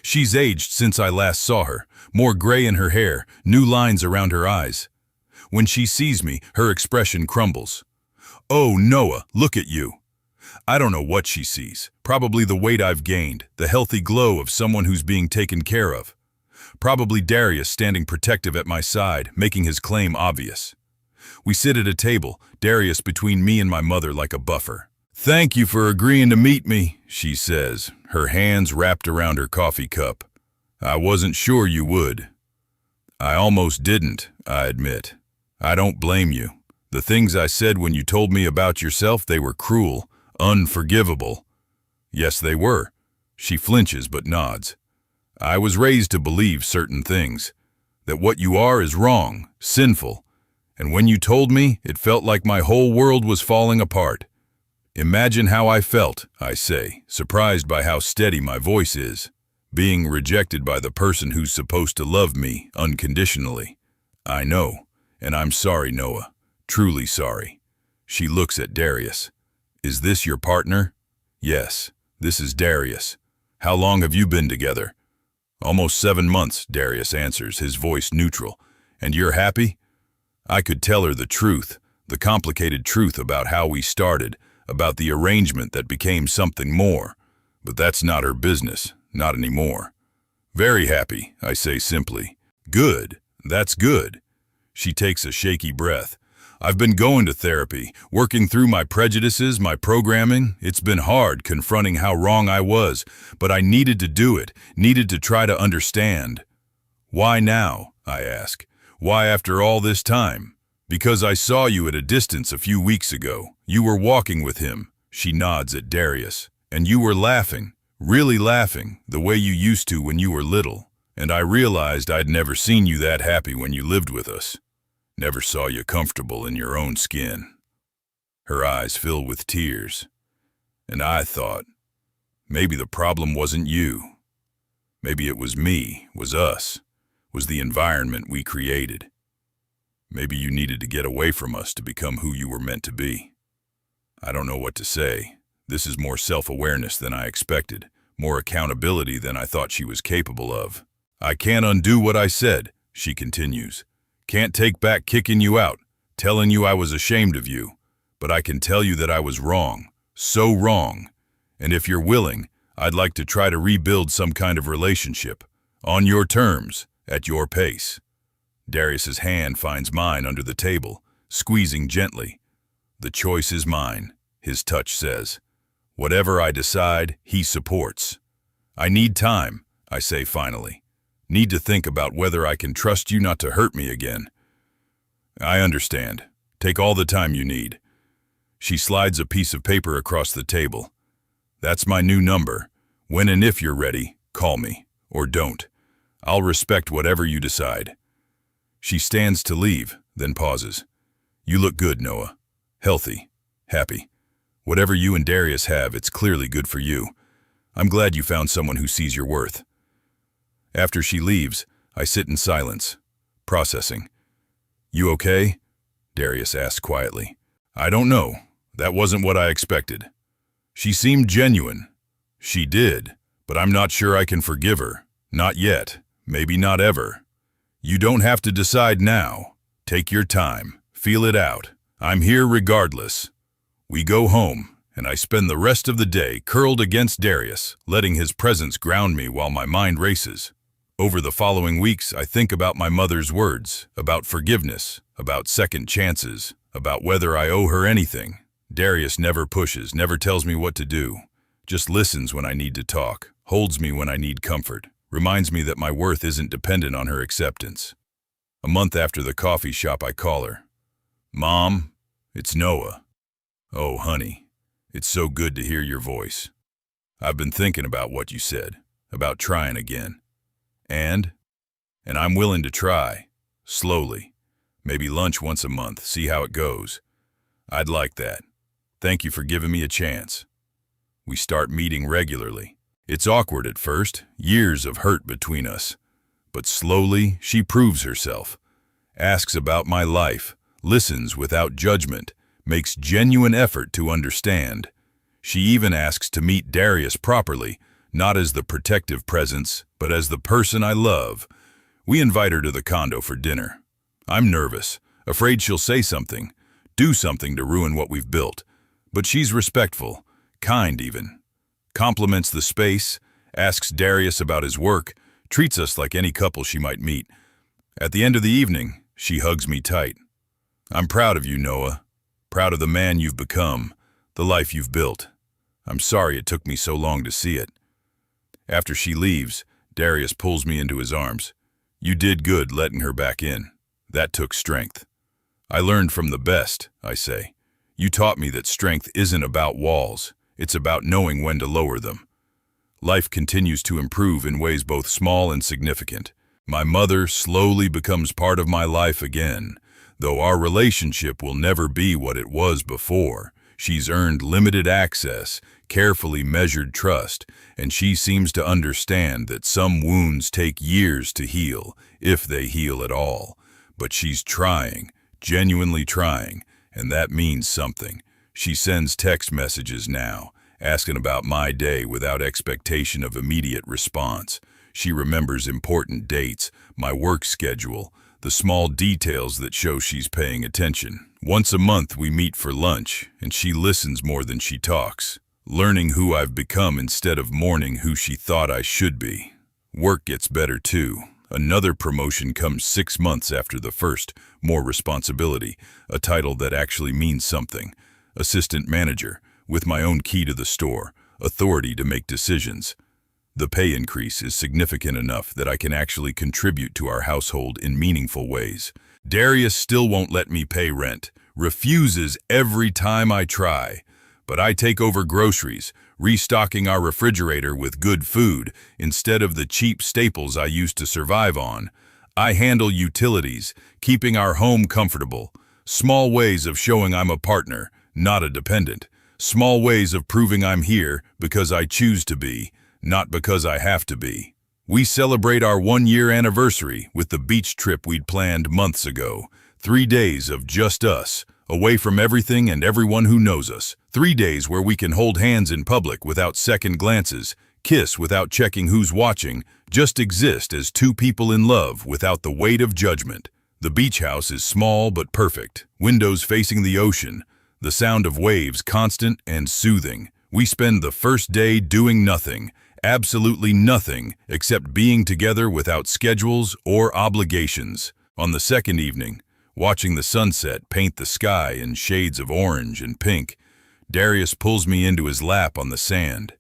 She's aged since I last saw her, more gray in her hair, new lines around her eyes. When she sees me, her expression crumbles. Oh, Noah, look at you. I don't know what she sees. Probably the weight I've gained, the healthy glow of someone who's being taken care of. Probably Darius standing protective at my side, making his claim obvious. We sit at a table, Darius between me and my mother like a buffer. Thank you for agreeing to meet me, she says, her hands wrapped around her coffee cup. I wasn't sure you would. I almost didn't, I admit. I don't blame you. The things I said when you told me about yourself, they were cruel, unforgivable. Yes, they were. She flinches but nods. I was raised to believe certain things, that what you are is wrong, sinful, and when you told me, it felt like my whole world was falling apart. Imagine how I felt, I say, surprised by how steady my voice is, being rejected by the person who's supposed to love me unconditionally. I know, and I'm sorry, Noah, truly sorry. She looks at Darius. Is this your partner? Yes, this is Darius. How long have you been together? Almost 7 months, Darius answers, his voice neutral. And you're happy? I could tell her the truth, the complicated truth about how we started, about the arrangement that became something more. But that's not her business, not anymore. Very happy, I say simply. Good, that's good. She takes a shaky breath. I've been going to therapy, working through my prejudices, my programming. It's been hard confronting how wrong I was, but I needed to do it, needed to try to understand. Why now? I ask. Why after all this time? Because I saw you at a distance a few weeks ago. You were walking with him. She nods at Darius. And you were laughing, really laughing, the way you used to when you were little. And I realized I'd never seen you that happy when you lived with us. Never saw you comfortable in your own skin. Her eyes fill with tears. And I thought, maybe the problem wasn't you. Maybe it was me, was us, was the environment we created. Maybe you needed to get away from us to become who you were meant to be. I don't know what to say. This is more self-awareness than I expected, more accountability than I thought she was capable of. I can't undo what I said, she continues. Can't take back kicking you out, telling you I was ashamed of you. But I can tell you that I was wrong, so wrong. And if you're willing, I'd like to try to rebuild some kind of relationship, on your terms, at your pace. Darius's hand finds mine under the table, squeezing gently. The choice is mine, his touch says. Whatever I decide, he supports. I need time, I say finally. Need to think about whether I can trust you not to hurt me again. I understand. Take all the time you need. She slides a piece of paper across the table. That's my new number. When and if you're ready, call me. Or don't. I'll respect whatever you decide. She stands to leave, then pauses. You look good, Noah. Healthy. Happy. Whatever you and Darius have, it's clearly good for you. I'm glad you found someone who sees your worth. After she leaves, I sit in silence, processing. You okay? Darius asks quietly. I don't know. That wasn't what I expected. She seemed genuine. She did, but I'm not sure I can forgive her. Not yet. Maybe not ever. You don't have to decide now. Take your time. Feel it out. I'm here regardless. We go home, and I spend the rest of the day curled against Darius, letting his presence ground me while my mind races. Over the following weeks, I think about my mother's words, about forgiveness, about second chances, about whether I owe her anything. Darius never pushes, never tells me what to do, just listens when I need to talk, holds me when I need comfort, reminds me that my worth isn't dependent on her acceptance. A month after the coffee shop, I call her. Mom, it's Noah. Oh, honey, it's so good to hear your voice. I've been thinking about what you said, about trying again. And I'm willing to try, slowly. Maybe lunch once a month, see how it goes. I'd like that. Thank you for giving me a chance. We start meeting regularly. It's awkward at first, years of hurt between us. But slowly, she proves herself. Asks about my life, listens without judgment, makes genuine effort to understand. She even asks to meet Darius properly, not as the protective presence, but as the person I love. We invite her to the condo for dinner. I'm nervous, afraid she'll say something, do something to ruin what we've built. But she's respectful, kind even. Compliments the space, asks Darius about his work, treats us like any couple she might meet. At the end of the evening, she hugs me tight. I'm proud of you, Noah. Proud of the man you've become, the life you've built. I'm sorry it took me so long to see it. After she leaves, Darius pulls me into his arms. You did good letting her back in. That took strength. I learned from the best, I say. You taught me that strength isn't about walls. It's about knowing when to lower them. Life continues to improve in ways both small and significant. My mother slowly becomes part of my life again. Though our relationship will never be what it was before, she's earned limited access, carefully measured trust, and she seems to understand that some wounds take years to heal, if they heal at all. But she's trying, genuinely trying, and that means something. She sends text messages now, asking about my day without expectation of immediate response. She remembers important dates, my work schedule, the small details that show she's paying attention. Once a month we meet for lunch, and she listens more than she talks, learning who I've become instead of mourning who she thought I should be. Work gets better too. Another promotion comes 6 months after the first, more responsibility, a title that actually means something. Assistant manager, with my own key to the store, authority to make decisions. The pay increase is significant enough that I can actually contribute to our household in meaningful ways. Darius still won't let me pay rent, refuses every time I try. But I take over groceries, restocking our refrigerator with good food instead of the cheap staples I used to survive on. I handle utilities, keeping our home comfortable. Small ways of showing I'm a partner, not a dependent. Small ways of proving I'm here because I choose to be, not because I have to be. We celebrate our 1-year anniversary with the beach trip we'd planned months ago. 3 days of just us, away from everything and everyone who knows us. 3 days where we can hold hands in public without second glances, kiss without checking who's watching, just exist as two people in love without the weight of judgment. The beach house is small but perfect, windows facing the ocean, the sound of waves constant and soothing. We spend the first day doing nothing, absolutely nothing, except being together without schedules or obligations. On the second evening, watching the sunset paint the sky in shades of orange and pink, Darius pulls me into his lap on the sand.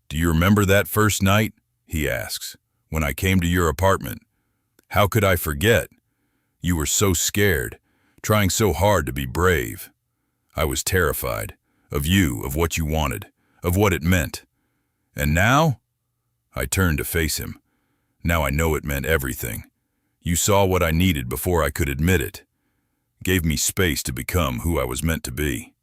Do you remember that first night? He asks. When I came to your apartment. How could I forget? You were so scared, trying so hard to be brave. I was terrified. Of you, of what you wanted, of what it meant. And now? I turned to face him. Now I know it meant everything. You saw what I needed before I could admit it. gave me space to become who I was meant to be.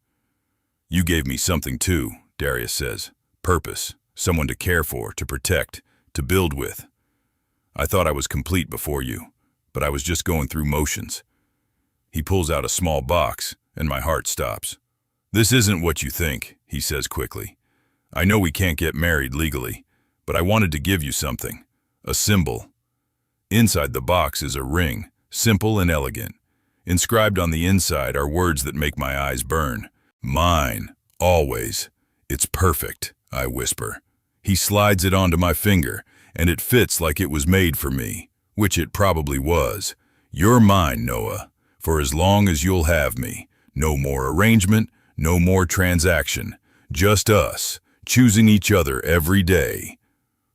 You gave me something too, Darius says. Purpose, someone to care for, to protect, to build with. I thought I was complete before you, but I was just going through motions. He pulls out a small box, and my heart stops. This isn't what you think, he says quickly. I know we can't get married legally, but I wanted to give you something, a symbol. Inside the box is a ring, simple and elegant. Inscribed on the inside are words that make my eyes burn. Mine, always. It's perfect, I whisper. He slides it onto my finger, and it fits like it was made for me, which it probably was. You're mine, Noah, for as long as you'll have me. No more arrangement, no more transaction. Just us, choosing each other every day.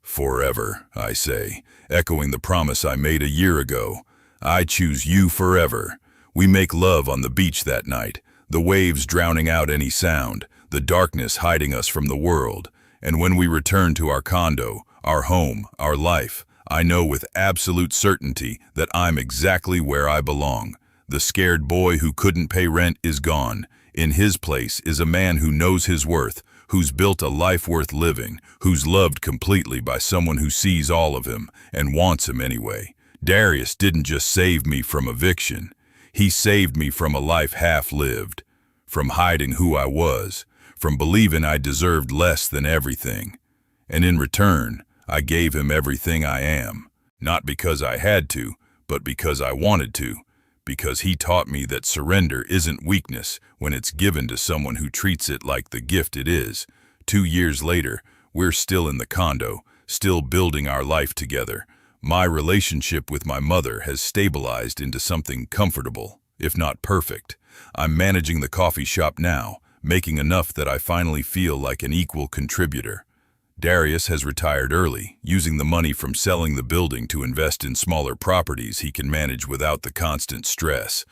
Forever, I say, echoing the promise I made a year ago. I choose you forever. We make love on the beach that night, the waves drowning out any sound, the darkness hiding us from the world. And when we return to our condo, our home, our life, I know with absolute certainty that I'm exactly where I belong. The scared boy who couldn't pay rent is gone. In his place is a man who knows his worth, who's built a life worth living, who's loved completely by someone who sees all of him and wants him anyway. Darius didn't just save me from eviction. He saved me from a life half-lived, from hiding who I was, from believing I deserved less than everything. And in return, I gave him everything I am, not because I had to, but because I wanted to, because he taught me that surrender isn't weakness when it's given to someone who treats it like the gift it is. 2 years later, we're still in the condo, still building our life together. My relationship with my mother has stabilized into something comfortable, if not perfect. I'm managing the coffee shop now, making enough that I finally feel like an equal contributor. Darius has retired early, using the money from selling the building to invest in smaller properties he can manage without the constant stress.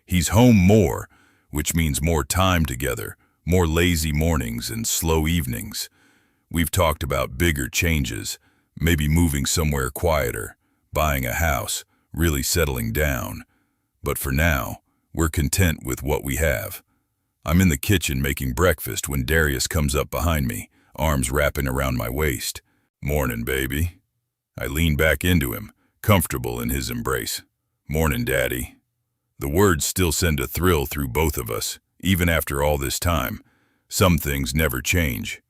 He's home more, which means more time together, more lazy mornings and slow evenings. We've talked about bigger changes, maybe moving somewhere quieter, buying a house, really settling down. But for now, we're content with what we have. I'm in the kitchen making breakfast when Darius comes up behind me, arms wrapping around my waist. Morning, baby. I lean back into him, comfortable in his embrace. Morning, Daddy. The words still send a thrill through both of us, even after all this time. Some things never change.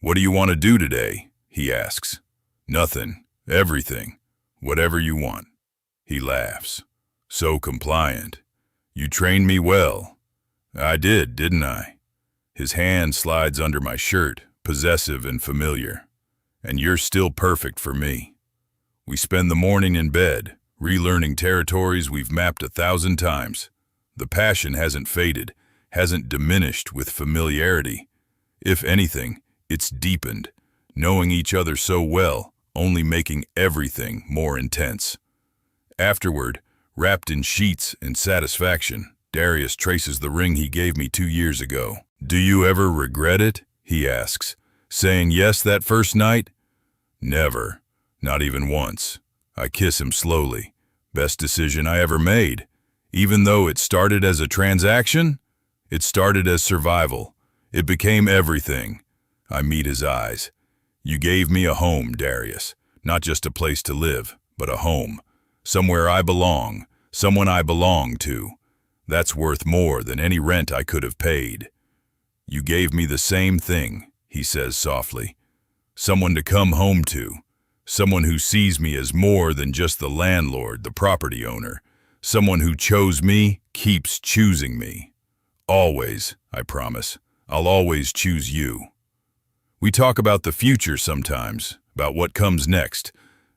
What do you want to do today? He asks. Nothing. Everything. Whatever you want. He laughs. So compliant. You trained me well. I did, didn't I? His hand slides under my shirt, possessive and familiar. And you're still perfect for me. We spend the morning in bed, relearning territories we've mapped 1,000 times. The passion hasn't faded, hasn't diminished with familiarity. If anything, it's deepened, knowing each other so well, only making everything more intense. Afterward, wrapped in sheets and satisfaction, Darius traces the ring he gave me 2 years ago. Do you ever regret it? He asks. Saying yes that first night? Never. Not even once. I kiss him slowly. Best decision I ever made. Even though it started as a transaction, it started as survival. It became everything. I meet his eyes. You gave me a home, Darius. Not just a place to live, but a home. Somewhere I belong. Someone I belong to. That's worth more than any rent I could have paid. You gave me the same thing, he says softly. Someone to come home to. Someone who sees me as more than just the landlord, the property owner. Someone who chose me, keeps choosing me. Always, I promise. I'll always choose you. We talk about the future sometimes, about what comes next.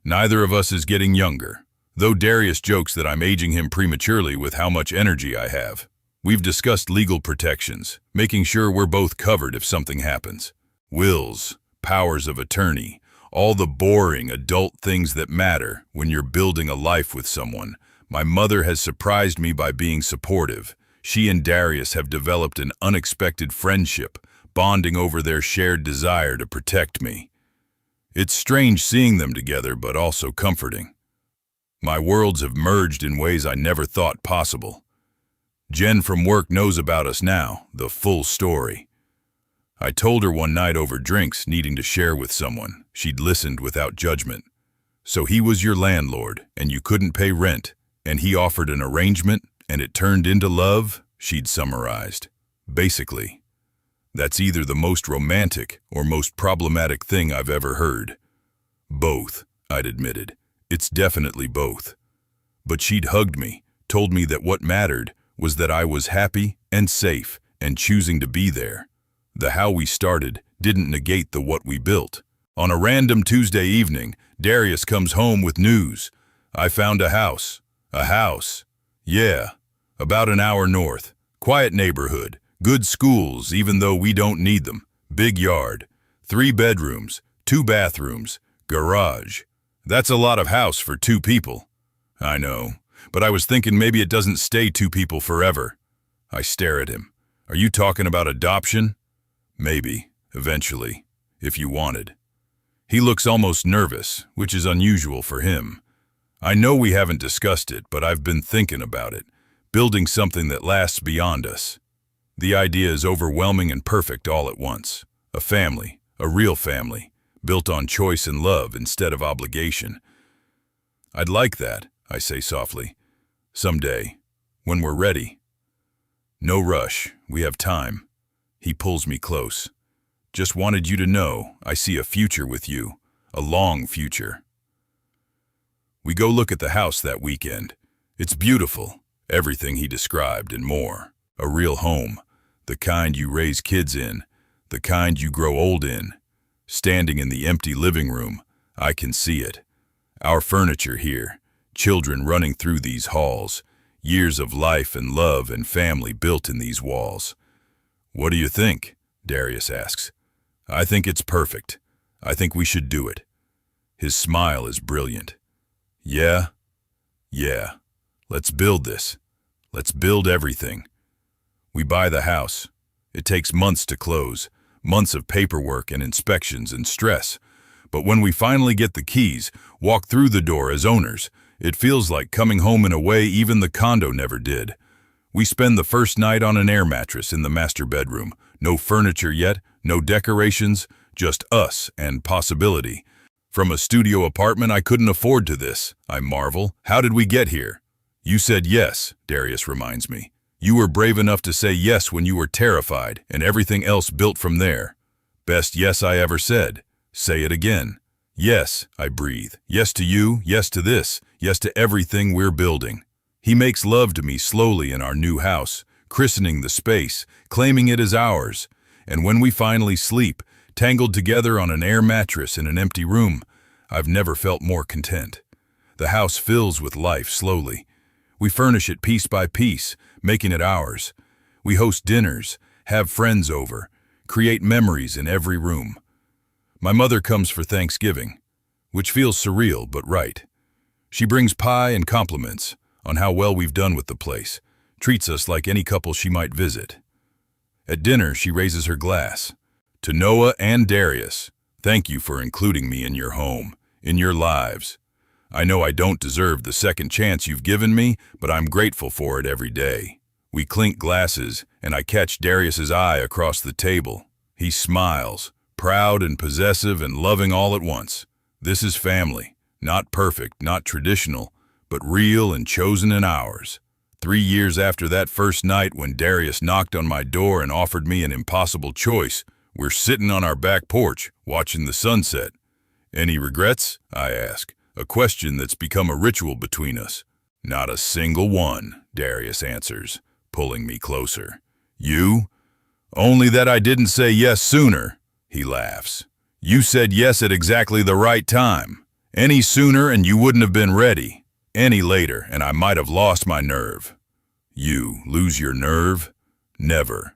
Neither of us is getting younger, though Darius jokes that I'm aging him prematurely with how much energy I have. We've discussed legal protections, making sure we're both covered if something happens. Wills, powers of attorney, all the boring adult things that matter when you're building a life with someone. My mother has surprised me by being supportive. She and Darius have developed an unexpected friendship, bonding over their shared desire to protect me. It's strange seeing them together, but also comforting. My worlds have merged in ways I never thought possible. Jen from work knows about us now, the full story. I told her one night over drinks, needing to share with someone. She'd listened without judgment. So he was your landlord, and you couldn't pay rent, and he offered an arrangement, and it turned into love, she'd summarized. Basically, that's either the most romantic or most problematic thing I've ever heard. Both, I'd admitted. It's definitely both. But she'd hugged me, told me that what mattered was that I was happy and safe and choosing to be there. The how we started didn't negate the what we built. On a random Tuesday evening, Darius comes home with news. I found a house. A house. Yeah, about an hour north. Quiet neighborhood. Good schools, even though we don't need them. Big yard. 3 bedrooms, 2 bathrooms, garage. That's a lot of house for 2 people. I know, but I was thinking maybe it doesn't stay 2 people forever. I stare at him. Are you talking about adoption? Maybe, eventually, if you wanted. He looks almost nervous, which is unusual for him. I know we haven't discussed it, but I've been thinking about it. Building something that lasts beyond us. The idea is overwhelming and perfect all at once. A family, a real family, built on choice and love instead of obligation. I'd like that, I say softly. Someday, when we're ready. No rush, we have time. He pulls me close. Just wanted you to know I see a future with you, a long future. We go look at the house that weekend. It's beautiful, everything he described and more. A real home, the kind you raise kids in, the kind you grow old in. Standing in the empty living room, I can see it. Our furniture here, children running through these halls, years of life and love and family built in these walls. What do you think? Darius asks. I think it's perfect. I think we should do it. His smile is brilliant. Yeah? Yeah. Let's build this. Let's build everything. We buy the house. It takes months to close, months of paperwork and inspections and stress. But when we finally get the keys, walk through the door as owners, it feels like coming home in a way even the condo never did. We spend the first night on an air mattress in the master bedroom. No furniture yet, no decorations, just us and possibility. From a studio apartment I couldn't afford to this, I marvel. How did we get here? You said yes, Darius reminds me. You were brave enough to say yes when you were terrified, and everything else built from there. Best yes I ever said. Say it again. Yes, I breathe. Yes to you, yes to this, yes to everything we're building. He makes love to me slowly in our new house, christening the space, claiming it as ours. And when we finally sleep, tangled together on an air mattress in an empty room, I've never felt more content. The house fills with life slowly. We furnish it piece by piece, making it ours. We host dinners, have friends over, create memories in every room. My mother comes for Thanksgiving, which feels surreal but right. She brings pie and compliments on how well we've done with the place, treats us like any couple she might visit. At dinner, she raises her glass. To Noah and Darius, thank you for including me in your home, in your lives. I know I don't deserve the second chance you've given me, but I'm grateful for it every day. We clink glasses, and I catch Darius's eye across the table. He smiles, proud and possessive and loving all at once. This is family, not perfect, not traditional, but real and chosen and ours. 3 years after that first night when Darius knocked on my door and offered me an impossible choice, we're sitting on our back porch, watching the sunset. Any regrets? I ask, a question that's become a ritual between us. Not a single one, Darius answers, pulling me closer. You? Only that I didn't say yes sooner, he laughs. You said yes at exactly the right time. Any sooner and you wouldn't have been ready. Any later and I might have lost my nerve. You lose your nerve? Never.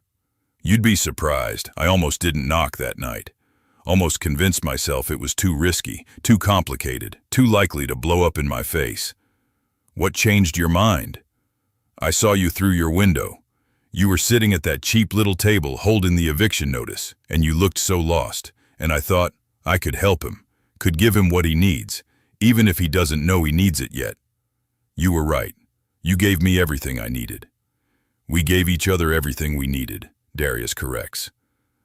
You'd be surprised. I almost didn't knock that night. Almost convinced myself it was too risky, too complicated, too likely to blow up in my face. What changed your mind? I saw you through your window. You were sitting at that cheap little table holding the eviction notice, and you looked so lost. And I thought, I could help him, could give him what he needs, even if he doesn't know he needs it yet. You were right. You gave me everything I needed. We gave each other everything we needed, Darius corrects.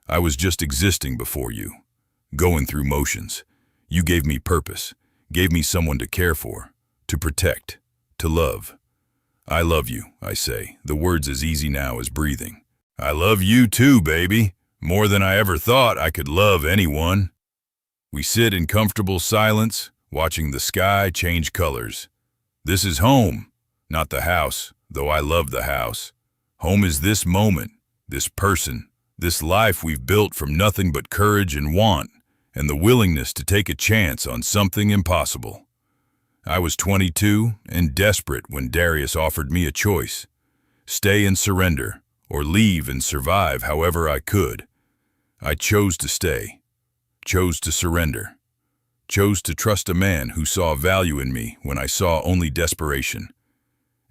I was just existing before you, going through motions. You gave me purpose, gave me someone to care for, to protect, to love. I love you, I say, the words as easy now as breathing. I love you too, baby, more than I ever thought I could love anyone. We sit in comfortable silence, watching the sky change colors. This is home, not the house, though I love the house. Home is this moment, this person, this life we've built from nothing but courage and want, and the willingness to take a chance on something impossible. I was 22 and desperate when Darius offered me a choice. Stay and surrender, or leave and survive however I could. I chose to stay, chose to surrender, chose to trust a man who saw value in me when I saw only desperation.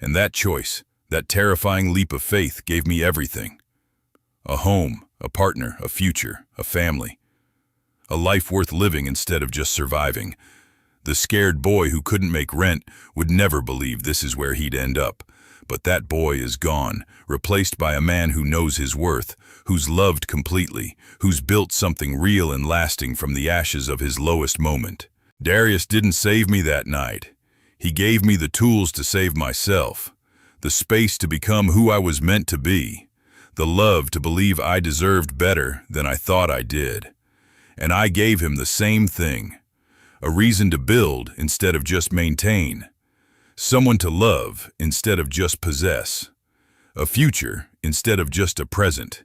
And that choice, that terrifying leap of faith, gave me everything. A home, a partner, a future, a family. A life worth living instead of just surviving. The scared boy who couldn't make rent would never believe this is where he'd end up. But that boy is gone, replaced by a man who knows his worth, who's loved completely, who's built something real and lasting from the ashes of his lowest moment. Darius didn't save me that night. He gave me the tools to save myself, the space to become who I was meant to be, the love to believe I deserved better than I thought I did. And I gave him the same thing. A reason to build instead of just maintain. Someone to love instead of just possess. A future instead of just a present.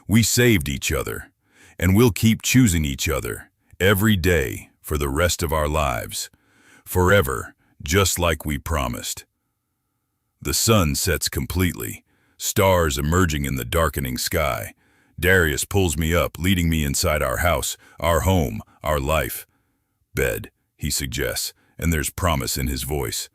We saved each other, and we'll keep choosing each other every day for the rest of our lives. Forever, just like we promised. The sun sets completely, stars emerging in the darkening sky. Darius pulls me up, leading me inside our house, our home, our life. Bed, he suggests, and there's promise in his voice.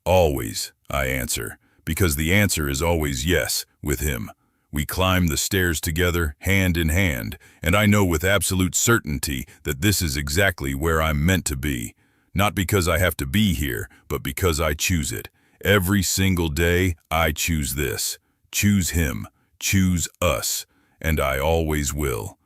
Always, I answer, because the answer is always yes with him. We climb the stairs together, hand in hand, and I know with absolute certainty that this is exactly where I'm meant to be. Not because I have to be here, but because I choose it. Every single day, I choose this. Choose him. Choose us. And I always will.